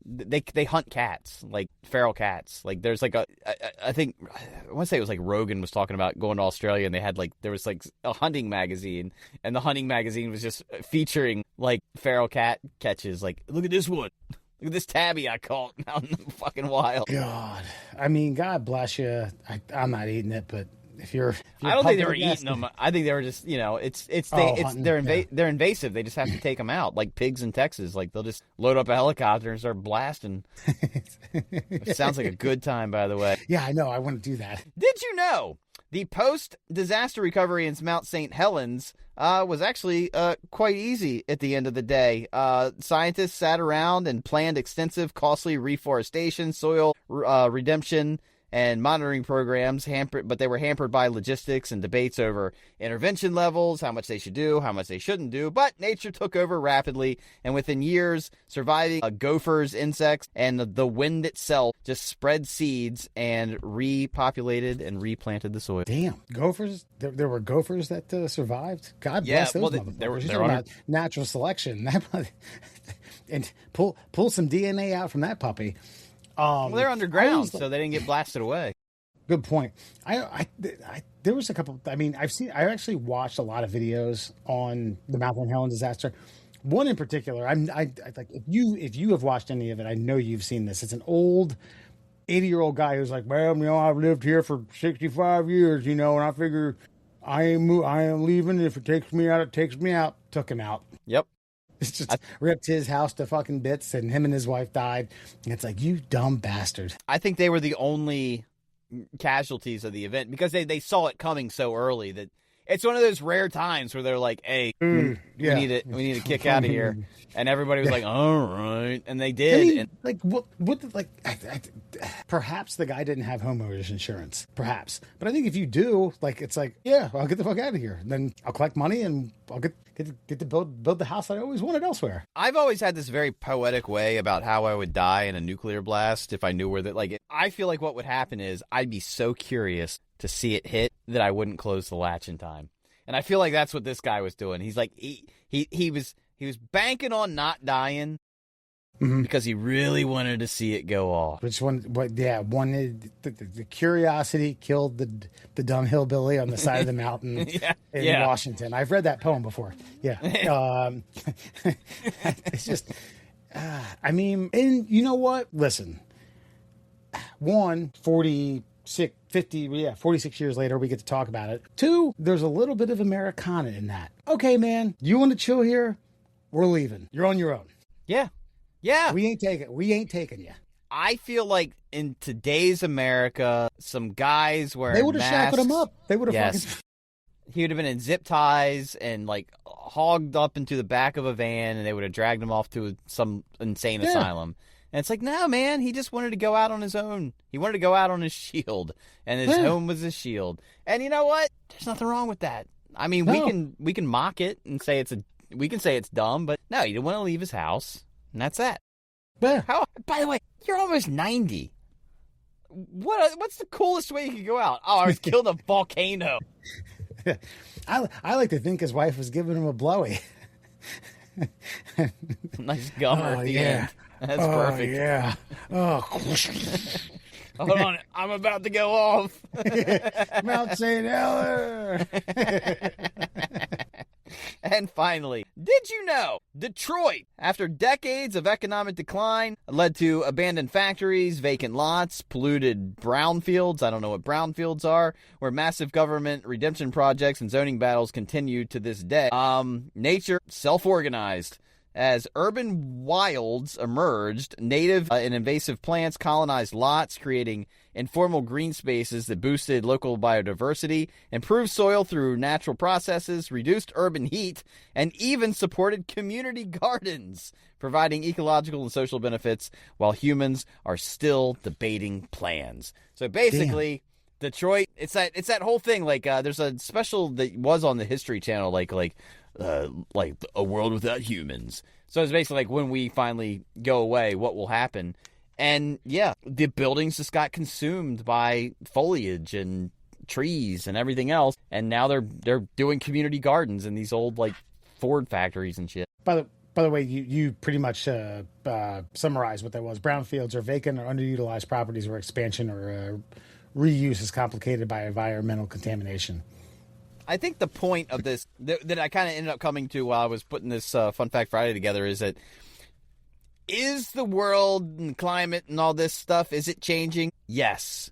they hunt cats, like feral cats. Like there's like I think I want to say it was like Rogan was talking about going to Australia, and they had like there was like a hunting magazine, and the hunting magazine was just featuring like feral cat catches. Like, look at this one. Look at this tabby I caught out in the fucking wild. God, I mean, God bless you. I'm not eating it, but if you're I don't think they were eating them. I think they were just, you know, they're invasive. They just have to take them out, like pigs in Texas. Like they'll just load up a helicopter and start blasting. It sounds like a good time, by the way. Yeah, I know. I want to do that. Did you know the post-disaster recovery in Mount St. Helens was actually quite easy at the end of the day. Scientists sat around and planned extensive, costly reforestation, soil redemption, and monitoring programs, but they were hampered by logistics and debates over intervention levels, how much they should do, how much they shouldn't do. But nature took over rapidly, and within years, surviving gophers, insects, and the wind itself just spread seeds and repopulated and replanted the soil. Damn, gophers! There were gophers that survived. God bless those motherfuckers. You're talking about natural selection, and pull some DNA out from that puppy. Well, they're underground, so they didn't get blasted away. Good point. There was a couple. I mean, I actually watched a lot of videos on the Mount St. Helens disaster. One in particular, I like if you have watched any of it, I know you've seen this. It's an old 80-year-old guy who's like, well, you know, I've lived here for 65 years, you know, and I figure I am leaving. If it takes me out, it takes me out. Took him out. Yep. It's just ripped his house to fucking bits, and him and his wife died. And it's like, you dumb bastard. I think they were the only casualties of the event because they saw it coming so early that it's one of those rare times where they're like, hey, we need to kick out of here. And everybody was like, all right. And they did. I mean, perhaps the guy didn't have homeowners insurance. Perhaps. But I think if you do, like, it's like, yeah, I'll get the fuck out of here. And then I'll collect money and I'll get to build the house I always wanted elsewhere. I've always had this very poetic way about how I would die in a nuclear blast if I knew where that, like, I feel like what would happen is I'd be so curious to see it hit that I wouldn't close the latch in time. And I feel like that's what this guy was doing. He's like, he He was banking on not dying Mhm. because he really wanted to see it go off. Which one? What? Yeah, the curiosity killed the dumb hillbilly on the side of the mountain in Washington. I've read that poem before. Yeah, it's just. I mean, and you know what? Listen, 46 years later, we get to talk about it. 2, there's a little bit of Americana in that. Okay, man, you want to chill here? We're leaving. You're on your own. Yeah. Yeah. We ain't taking you. I feel like in today's America, some guys wearing They would have masks, shackled him up. They would have fucking... He would have been in zip ties and like hogged up into the back of a van, and they would have dragged him off to some insane asylum. And it's like, no, man, he just wanted to go out on his own. He wanted to go out on his shield, and his home was his shield. And you know what? There's nothing wrong with that. I mean, we can mock it and say we can say it's dumb, but no, he didn't want to leave his house, and that's that. Yeah. By the way, you're almost 90. What's the coolest way you could go out? Oh, I was killed in a volcano. I like to think his wife was giving him a blowy. Nice gummer at the end. That's perfect. Yeah. Oh, hold on. I'm about to go off. Mount St. Helens. And finally, did you know Detroit, after decades of economic decline, led to abandoned factories, vacant lots, polluted brownfields, I don't know what brownfields are, where massive government redemption projects and zoning battles continue to this day. Nature self-organized. As urban wilds emerged, native and invasive plants colonized lots, creating informal green spaces that boosted local biodiversity, improved soil through natural processes, reduced urban heat, and even supported community gardens, providing ecological and social benefits while humans are still debating plans. So basically, Detroit, it's that whole thing. Like, there's a special that was on the History Channel, like A World Without Humans. So it's basically like when we finally go away, what will happen? And yeah, the buildings just got consumed by foliage and trees and everything else. And now they're doing community gardens in these old like Ford factories and shit. By the way, you pretty much summarized what that was. Brownfields are vacant or underutilized properties where expansion or reuse is complicated by environmental contamination. I think the point of this that I kind of ended up coming to while I was putting this Fun Fact Friday together is that is the world and climate and all this stuff, is it changing? Yes.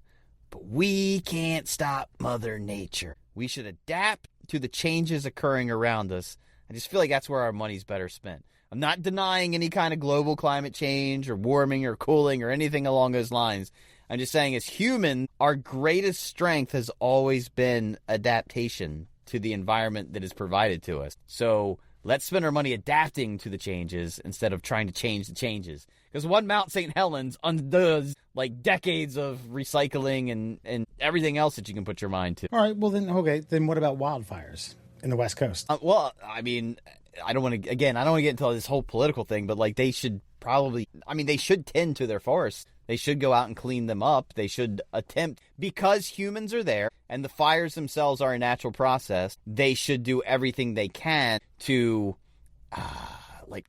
But we can't stop Mother Nature. We should adapt to the changes occurring around us. I just feel like that's where our money's better spent. I'm not denying any kind of global climate change or warming or cooling or anything along those lines. I'm just saying, as humans, our greatest strength has always been adaptation to the environment that is provided to us. So let's spend our money adapting to the changes instead of trying to change the changes. Because one Mount St. Helens undoes like decades of recycling and everything else that you can put your mind to. All right, well then, okay, then what about wildfires in the West Coast? Well, I mean, I don't want to get into this whole political thing, but like they should tend to their forests. They should go out and clean them up. They should attempt, because humans are there and the fires themselves are a natural process, they should do everything they can to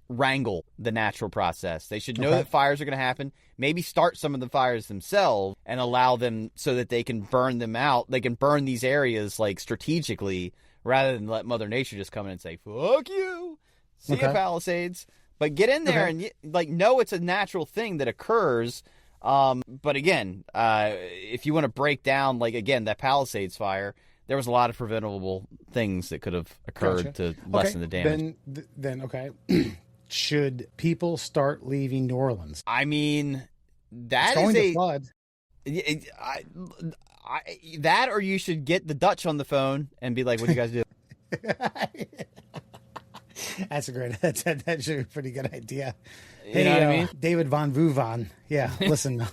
wrangle the natural process. They should know that fires are going to happen, maybe start some of the fires themselves and allow them so that they can burn them out. They can burn these areas like strategically rather than let Mother Nature just come in and say, fuck you, see ya, Palisades. But get in there and know it's a natural thing that occurs. But again, if you want to break down, that Palisades fire, there was a lot of preventable things that could have occurred to lessen the damage. Then should people start leaving New Orleans? I mean, that it's going to flood. That, or you should get the Dutch on the phone and be like, what do you guys do? That's that should be a pretty good idea. You know what I mean? David Von Vuvan. Yeah, listen.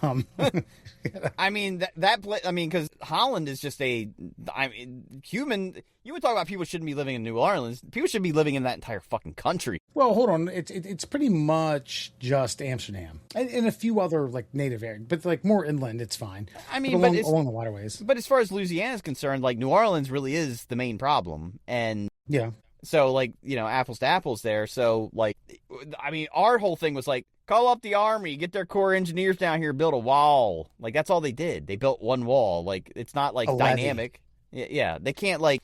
I mean, because Holland is just human. You would talk about people shouldn't be living in New Orleans. People should be living in that entire fucking country. Well, hold on. It's pretty much just Amsterdam and a few other native areas, but more inland, it's fine. I mean, along the waterways. But as far as Louisiana is concerned, New Orleans really is the main problem, and yeah. So, like, apples to apples there. So, like, I mean, our whole thing was like, call up the Army, get their Corps engineers down here, build a wall. Like, that's all they did. They built one wall. Like, it's not, like, dynamic. Yeah, they can't, like,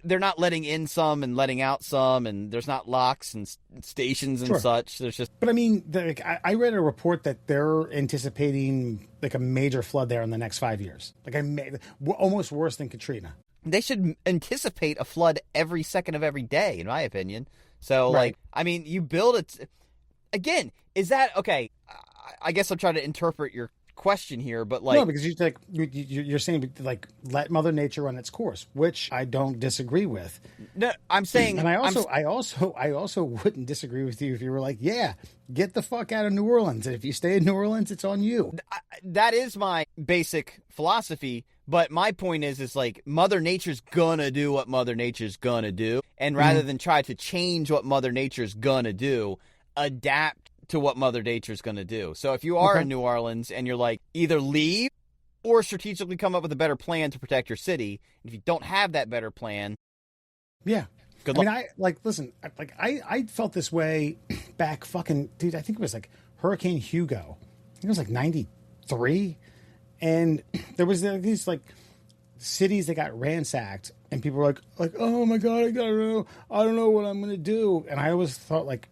they're not letting in some and letting out some, and there's not locks and stations and such. There's just... But, I mean, I read a report that they're anticipating, like, a major flood there in the next 5 years. Like, almost worse than Katrina. They should anticipate a flood every second of every day, in my opinion. So, like, I mean, you build it... Again, is that... Okay, I guess I'm trying to interpret your question here, but, like... No, because you're saying, like, let Mother Nature run its course, which I don't disagree with. No, I'm saying... And I also wouldn't disagree with you if you were like, yeah, get the fuck out of New Orleans. And if you stay in New Orleans, it's on you. That is my basic philosophy. But my point is like, Mother Nature's gonna do what Mother Nature's gonna do. And rather than try to change what Mother Nature's gonna do, adapt to what Mother Nature's gonna do. So if you are in New Orleans and you're like, either leave or strategically come up with a better plan to protect your city. If you don't have that better plan... Yeah. Good luck. I mean, I felt this way back dude, I think it was like Hurricane Hugo. I think it was like 93. And there was these like cities that got ransacked, and people were like, oh my God, I don't know what I'm going to do. And I always thought, like,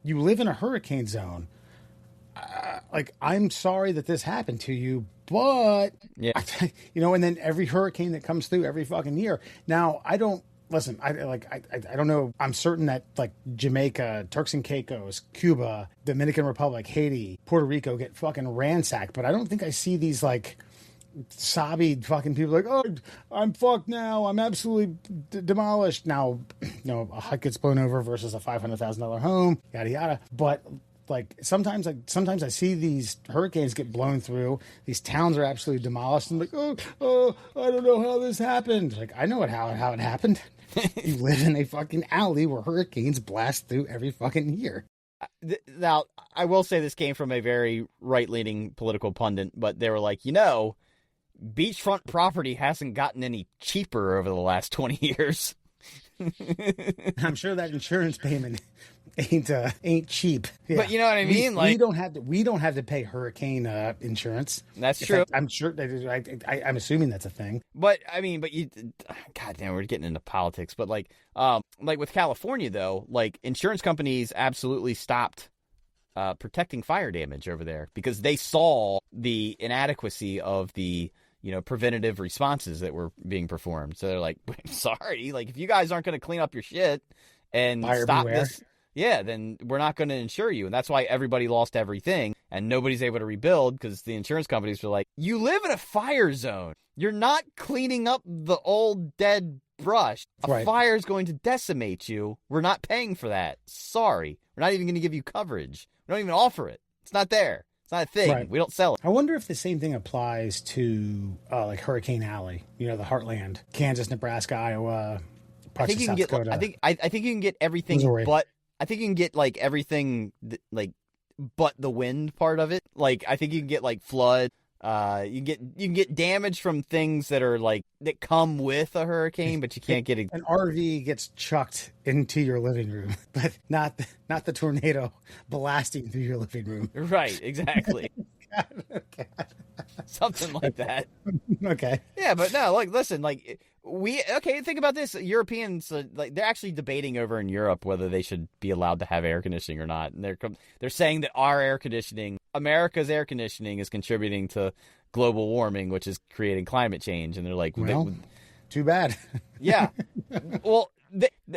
you live in a hurricane zone. Like, I'm sorry that this happened to you, but, and then every hurricane that comes through every fucking year. Now, I don't know. I'm certain that, like, Jamaica, Turks and Caicos, Cuba, Dominican Republic, Haiti, Puerto Rico get fucking ransacked, but I don't think I see these, like, sobby fucking people like, oh, I'm fucked now. I'm absolutely demolished. Now, a hut gets blown over versus a $500,000 home, yada, yada. But, like, sometimes I see these hurricanes get blown through. These towns are absolutely demolished. And like, oh, I don't know how this happened. Like, I know how it happened. You live in a fucking alley where hurricanes blast through every fucking year. Now, I will say this came from a very right-leaning political pundit, but they were like, beachfront property hasn't gotten any cheaper over the last 20 years. I'm sure that insurance payment ain't cheap. Yeah. But you know what I mean? We don't have to pay hurricane insurance. That's true. I'm sure. I'm assuming that's a thing. But I mean, God damn, we're getting into politics. But like with California though, like insurance companies absolutely stopped protecting fire damage over there because they saw the inadequacy of the preventative responses that were being performed. So they're like, sorry, like if you guys aren't going to clean up your shit and stop this, then we're not going to insure you. And that's why everybody lost everything and nobody's able to rebuild because the insurance companies were like, you live in a fire zone. You're not cleaning up the old dead brush. A fire is going to decimate you. We're not paying for that. Sorry. We're not even going to give you coverage. We don't even offer it. It's not there. It's not a thing. Right. We don't sell it. I wonder if the same thing applies to like Hurricane Alley, the heartland, Kansas, Nebraska, Iowa, parts of South Dakota. I think you can get everything, Missouri. But I think you can get like everything, like, but the wind part of it. Like, I think you can get like flood. You can get damage from things that are like that come with a hurricane, but you can't get an RV gets chucked into your living room, but not the tornado blasting through your living room. Right, exactly. God. Something like that. Okay. Yeah, but no, like, listen, like think about this. Europeans, like, they're actually debating over in Europe whether they should be allowed to have air conditioning or not. And they're saying that America's air conditioning is contributing to global warming, which is creating climate change. And they're like, well, too bad. Yeah. Well,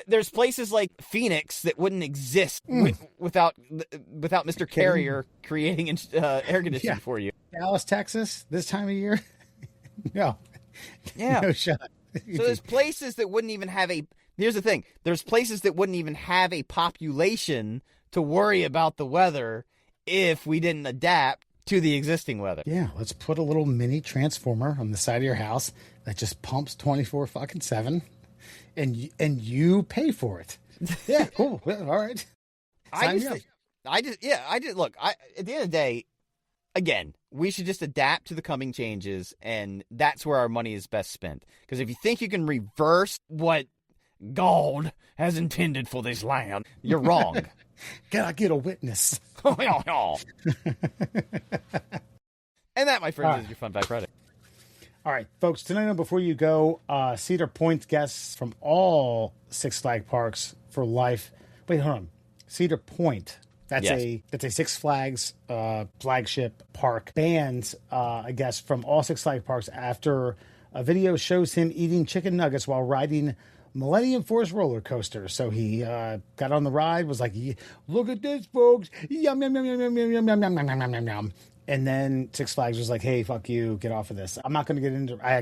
there's places like Phoenix that wouldn't exist without Mr. Carrier creating air conditioning for you. Dallas, Texas, this time of year? No. Yeah. No shot. So there's places that wouldn't even have here's the thing. There's places that wouldn't even have a population to worry about the weather if we didn't adapt to the existing weather. Yeah, let's put a little mini transformer on the side of your house that just pumps 24/7 and you pay for it. Yeah, cool. Well, all right. At the end of the day, again, we should just adapt to the coming changes, and that's where our money is best spent. Because if you think you can reverse what God has intended for this land. You're wrong. Can I get a witness? And that, my friends, is your Fun Fact Friday. All right, folks, tonight before you go, Cedar Point guests from all Six Flag parks for life. Wait, hold on. Cedar Point. That's a Six Flags flagship park. Bans a guest from all Six Flag parks after a video shows him eating chicken nuggets while riding Millennium Force roller coaster. So he got on the ride, was like, "Look at this, folks! Yum yum yum yum yum yum yum yum yum yum yum yum." And then Six Flags was like, "Hey, fuck you, get off of this." I'm not going to get into. I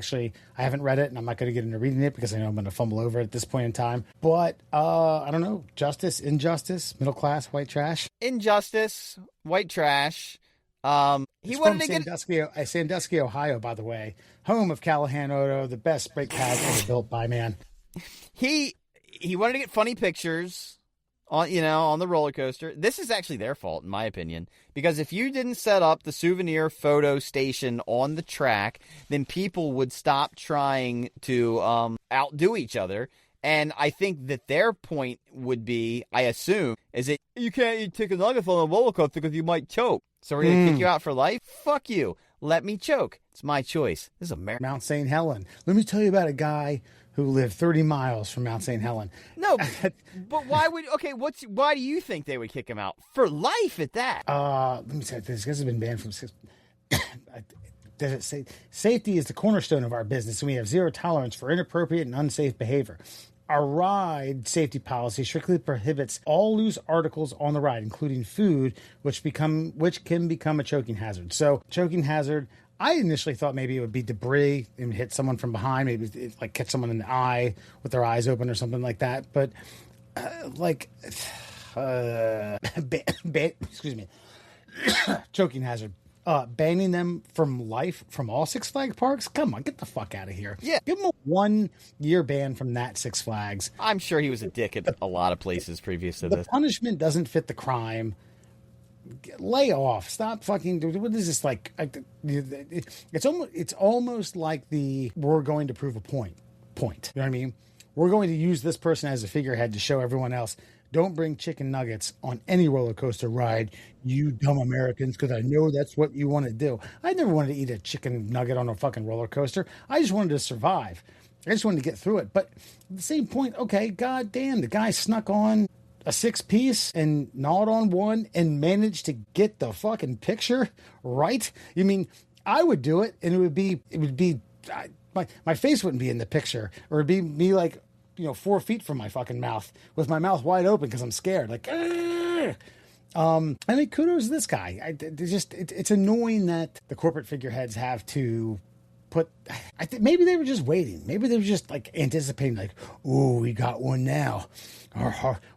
haven't read it, and I'm not going to get into reading it because I know I'm going to fumble over it at this point in time. But I don't know. Justice, injustice, middle class, white trash. Injustice, white trash. He It's wanted to from Sandusky, Ohio, by the way, home of Callahan Auto, the best brake pad ever built by man. He wanted to get funny pictures on the roller coaster. This is actually their fault, in my opinion, because if you didn't set up the souvenir photo station on the track, then people would stop trying to outdo each other. And I think that their point would be, I assume, is that you can't eat chicken nuggets on a roller coaster because you might choke. So we're going to kick you out for life? Fuck you. Let me choke. It's my choice. This is America. Mount St. Helen. Let me tell you about a guy who lived 30 miles from Mount St. Helen. No, but why do you think they would kick him out? For life at that. Let me say this. This has been banned from six. Does it say safety is the cornerstone of our business, and we have zero tolerance for inappropriate and unsafe behavior. Our ride safety policy strictly prohibits all loose articles on the ride, including food, which can become a choking hazard. So, choking hazard, I initially thought maybe it would be debris and hit someone from behind, maybe it, like catch someone in the eye with their eyes open or something like that. But excuse me, choking hazard. Banning them from life from all Six Flag parks? Come on, get the fuck out of here. Yeah. Give him a 1 year ban from that Six Flags. I'm sure he was a dick at a lot of places previous to The this. punishment doesn't fit the crime. Lay off. Stop fucking. What is this like? It's almost like we're going to prove a point. You know what I mean? We're going to use this person as a figurehead to show everyone else. Don't bring chicken nuggets on any roller coaster ride, you dumb Americans, because I know that's what you want to do. I never wanted to eat a chicken nugget on a fucking roller coaster. I just wanted to survive. I just wanted to get through it. But at the same point, okay, goddamn, the guy snuck on a 6-piece and gnawed on one and managed to get the fucking picture right. You mean, I would do it, and it would be my face wouldn't be in the picture, or it'd be me like, 4 feet from my fucking mouth with my mouth wide open because I'm scared. Like, I mean, kudos to this guy. It's annoying that the corporate figureheads have to put. I think maybe they were just waiting. Maybe they were just like anticipating, like, "Ooh, we got one now.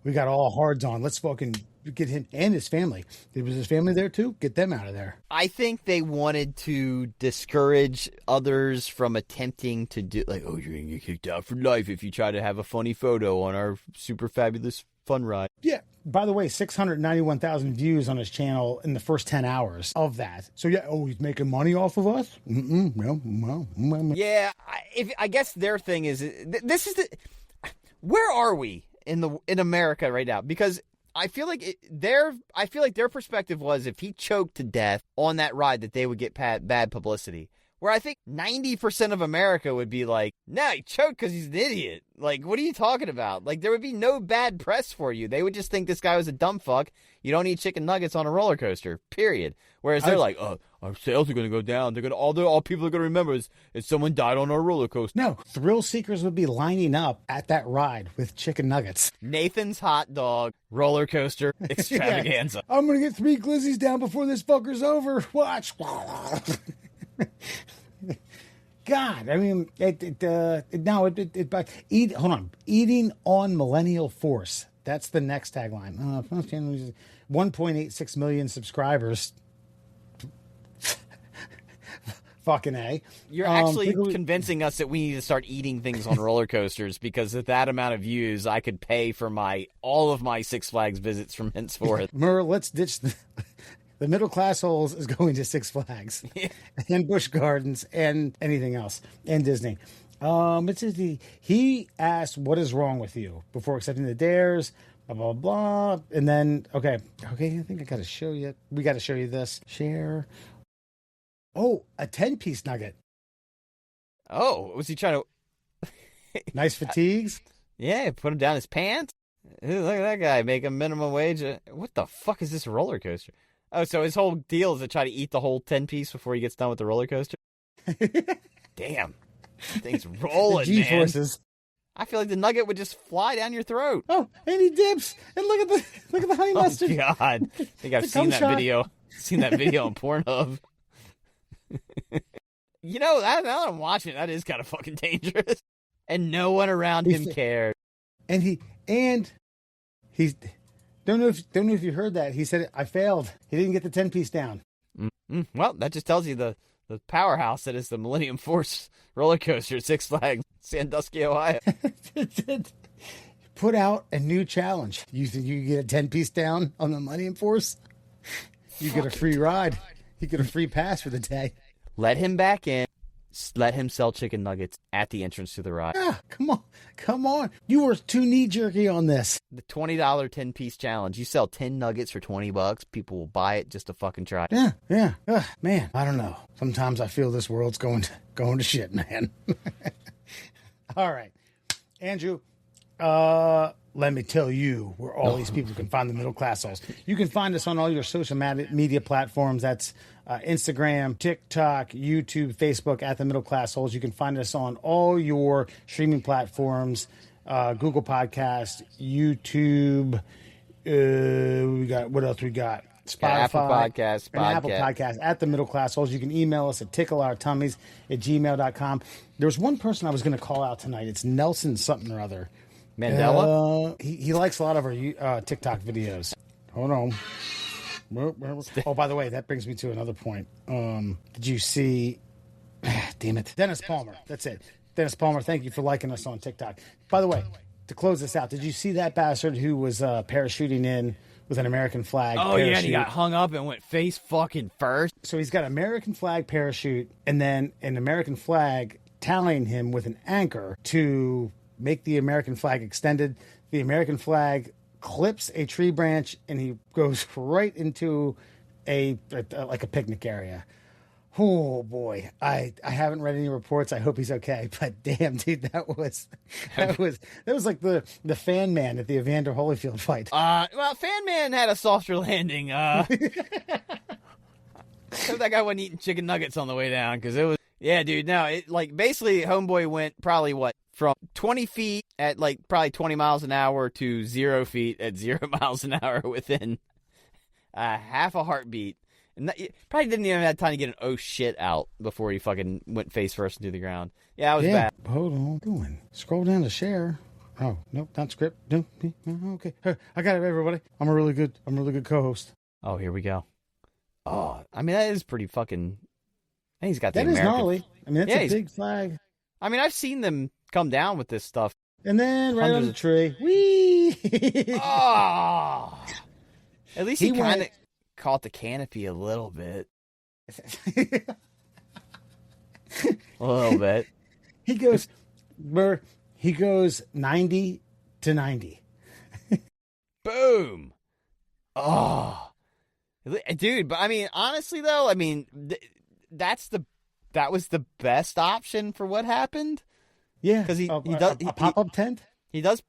We got all hards on. Let's fucking get him and his family. There was his family there too. Get them out of there." I think they wanted to discourage others from attempting to do, like, "Oh, you're going to get kicked out for life if you try to have a funny photo on our super fabulous fun ride." Yeah. By the way, 691,000 views on his channel in the first 10 hours of that. So yeah, he's making money off of us? No. Yeah, I guess their thing is, this is where are we in America right now? Because I feel like their perspective was if he choked to death on that ride that they would get bad publicity. Where I think 90% of America would be like, "No, he choked because he's an idiot. Like, what are you talking about?" Like, there would be no bad press for you. They would just think this guy was a dumb fuck. You don't eat chicken nuggets on a roller coaster, period. Whereas they're like, "Oh, our sales are going to go down. They're going to all people are going to remember is someone died on our roller coaster." No, thrill seekers would be lining up at that ride with chicken nuggets. Nathan's hot dog roller coaster extravaganza. Yeah. I'm going to get 3 glizzies down before this fucker's over. Watch. God, I mean, hold on. Eating on Millennial Force. That's the next tagline. 1.86 million subscribers. Fucking A. You're actually convincing us that we need to start eating things on roller coasters, because at that amount of views, I could pay for all of my Six Flags visits from henceforth. Murr, let's ditch the Middle Classholes is going to Six Flags and Busch Gardens and anything else, and Disney. He asked, "What is wrong with you?" before accepting the dares. Blah blah blah, and then okay. I think I gotta show you. We gotta show you this. Share. Oh, a 10-piece nugget. Oh, was he trying to? Nice fatigues. Yeah, put him down his pants. Ooh, look at that guy making minimum wage. What the fuck is this roller coaster? Oh, so his whole deal is to try to eat the whole 10-piece before he gets done with the roller coaster? Damn. Thing's rolling, the G-forces. Man. I feel like the nugget would just fly down your throat. Oh, and he dips. And look at the honey mustard. Oh, God. I think I've seen that video. Seen that video on Pornhub. You know, now that I'm watching it, that is kind of fucking dangerous. And no one around him cared. And he's don't know if you heard that. He said, I failed. He didn't get the 10-piece down. Mm-hmm. Well, that just tells you the powerhouse that is the Millennium Force roller coaster at Six Flags, Sandusky, Ohio. Put out a new challenge. You think you get a 10-piece down on the Millennium Force? You get a free ride. You get a free pass for the day. Let him back in. Let him sell chicken nuggets at the entrance to the ride. Yeah, come on. You were too knee-jerky on this. The $20 10-piece challenge. You sell 10 nuggets for $20. People will buy it just to fucking try. Yeah. Man, I don't know. Sometimes I feel this world's going to shit, man. All right. Andrew, let me tell you where all these people can find the Middle Classholes. You can find us on all your social media platforms. That's Instagram, TikTok, YouTube, Facebook, at the Middle Classholes. You can find us on all your streaming platforms, Google Podcast, YouTube. We got, what else we got? Spotify, Apple Podcasts, and Apple Podcasts, at the Middle Classholes. You can email us at tickleourtummies@gmail.com. There was one person I was going to call out tonight. It's Nelson something or other. Mandela? He likes a lot of our TikTok videos. Hold on. Oh, by the way, that brings me to another point. Did you see... Damn it. Dennis Palmer. That's it. Dennis Palmer, thank you for liking us on TikTok. By the way, to close this out, did you see that bastard who was parachuting in with an American flag Oh, parachute? yeah, and he got hung up and went face fucking first. So he's got an American flag parachute and then an American flag tallying him with an anchor to make the American flag extended. The American flag clips a tree branch and he goes right into a picnic area. Oh boy, I haven't read any reports. I hope he's okay. But damn, dude, that was like the Fan Man at the Evander Holyfield fight. Well, Fan Man had a softer landing. So that guy wasn't eating chicken nuggets on the way down because it was. Yeah, dude. No, it like basically Homeboy went probably from 20 feet at like probably 20 miles an hour to 0 feet at 0 miles an hour within half a heartbeat. And probably didn't even have time to get an oh shit out before he fucking went face first into the ground. Yeah, it was bad. Hold on. Doing. Scroll down to share. Oh, nope, not script. No, okay. I got it, everybody. I'm a really good co-host. Oh, here we go. Oh, I mean, that is pretty fucking... I think he's got the That is American... gnarly. I mean, that's a big flag. I mean, I've seen them come down with this stuff. And then right on the tree. Whee! Oh! At least he kind of caught the canopy a little bit. A little bit. He goes 90 to 90. Boom! Oh! Dude, but I mean, honestly though, I mean, that was the best option for what happened. Yeah, because he does a pop-up tent. He does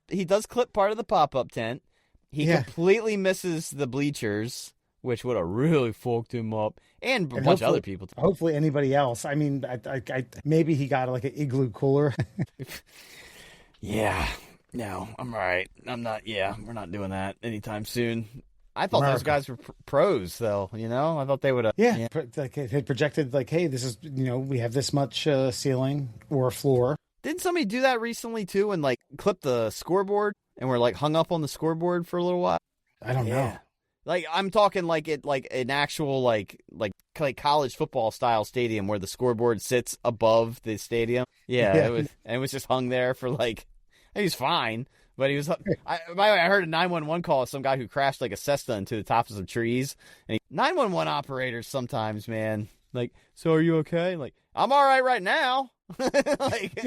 clip part of the pop-up tent. He completely misses the bleachers, which would have really fucked him up, and a bunch of other people too. Hopefully, anybody else. I mean, I maybe he got like an igloo cooler. Yeah, no, I'm all right. I'm not. Yeah, we're not doing that anytime soon. I thought those guys were pros, though. You know, I thought they would have. Yeah. Like they projected, like, hey, this is, we have this much ceiling or floor. Didn't somebody do that recently too, and like clip the scoreboard and were like hung up on the scoreboard for a little while? I don't know. Like I'm talking like an actual like college football style stadium where the scoreboard sits above the stadium. Yeah. It was just hung there for like. He was fine. But he was. By the way, I heard a 911 call of some guy who crashed like a Cessna into the tops of some trees. And 911 operators sometimes, man, Like, so are you okay? Like, I'm all right now. Like,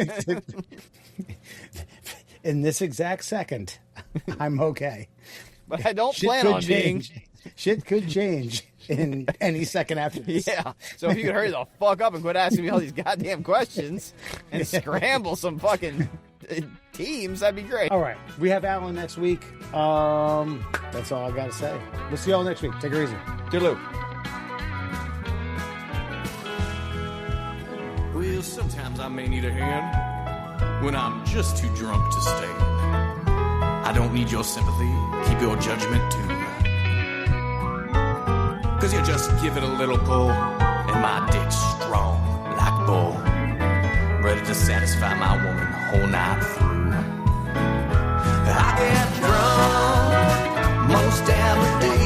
in this exact second, I'm okay. but I don't plan on being. Shit could change in any second after this. Yeah. So if you could hurry the fuck up and quit asking me all these goddamn questions and scramble some fucking teams, that'd be great. All right. We have Alan next week. That's all I got to say. We'll see y'all next week. Take it easy. Toodaloo. Well, sometimes I may need a hand when I'm just too drunk to stand. I don't need your sympathy. Keep your judgment too. 'Cause you just give it a little pull, and my dick's strong like bull, ready to satisfy my woman whole night through. I get drunk most every day.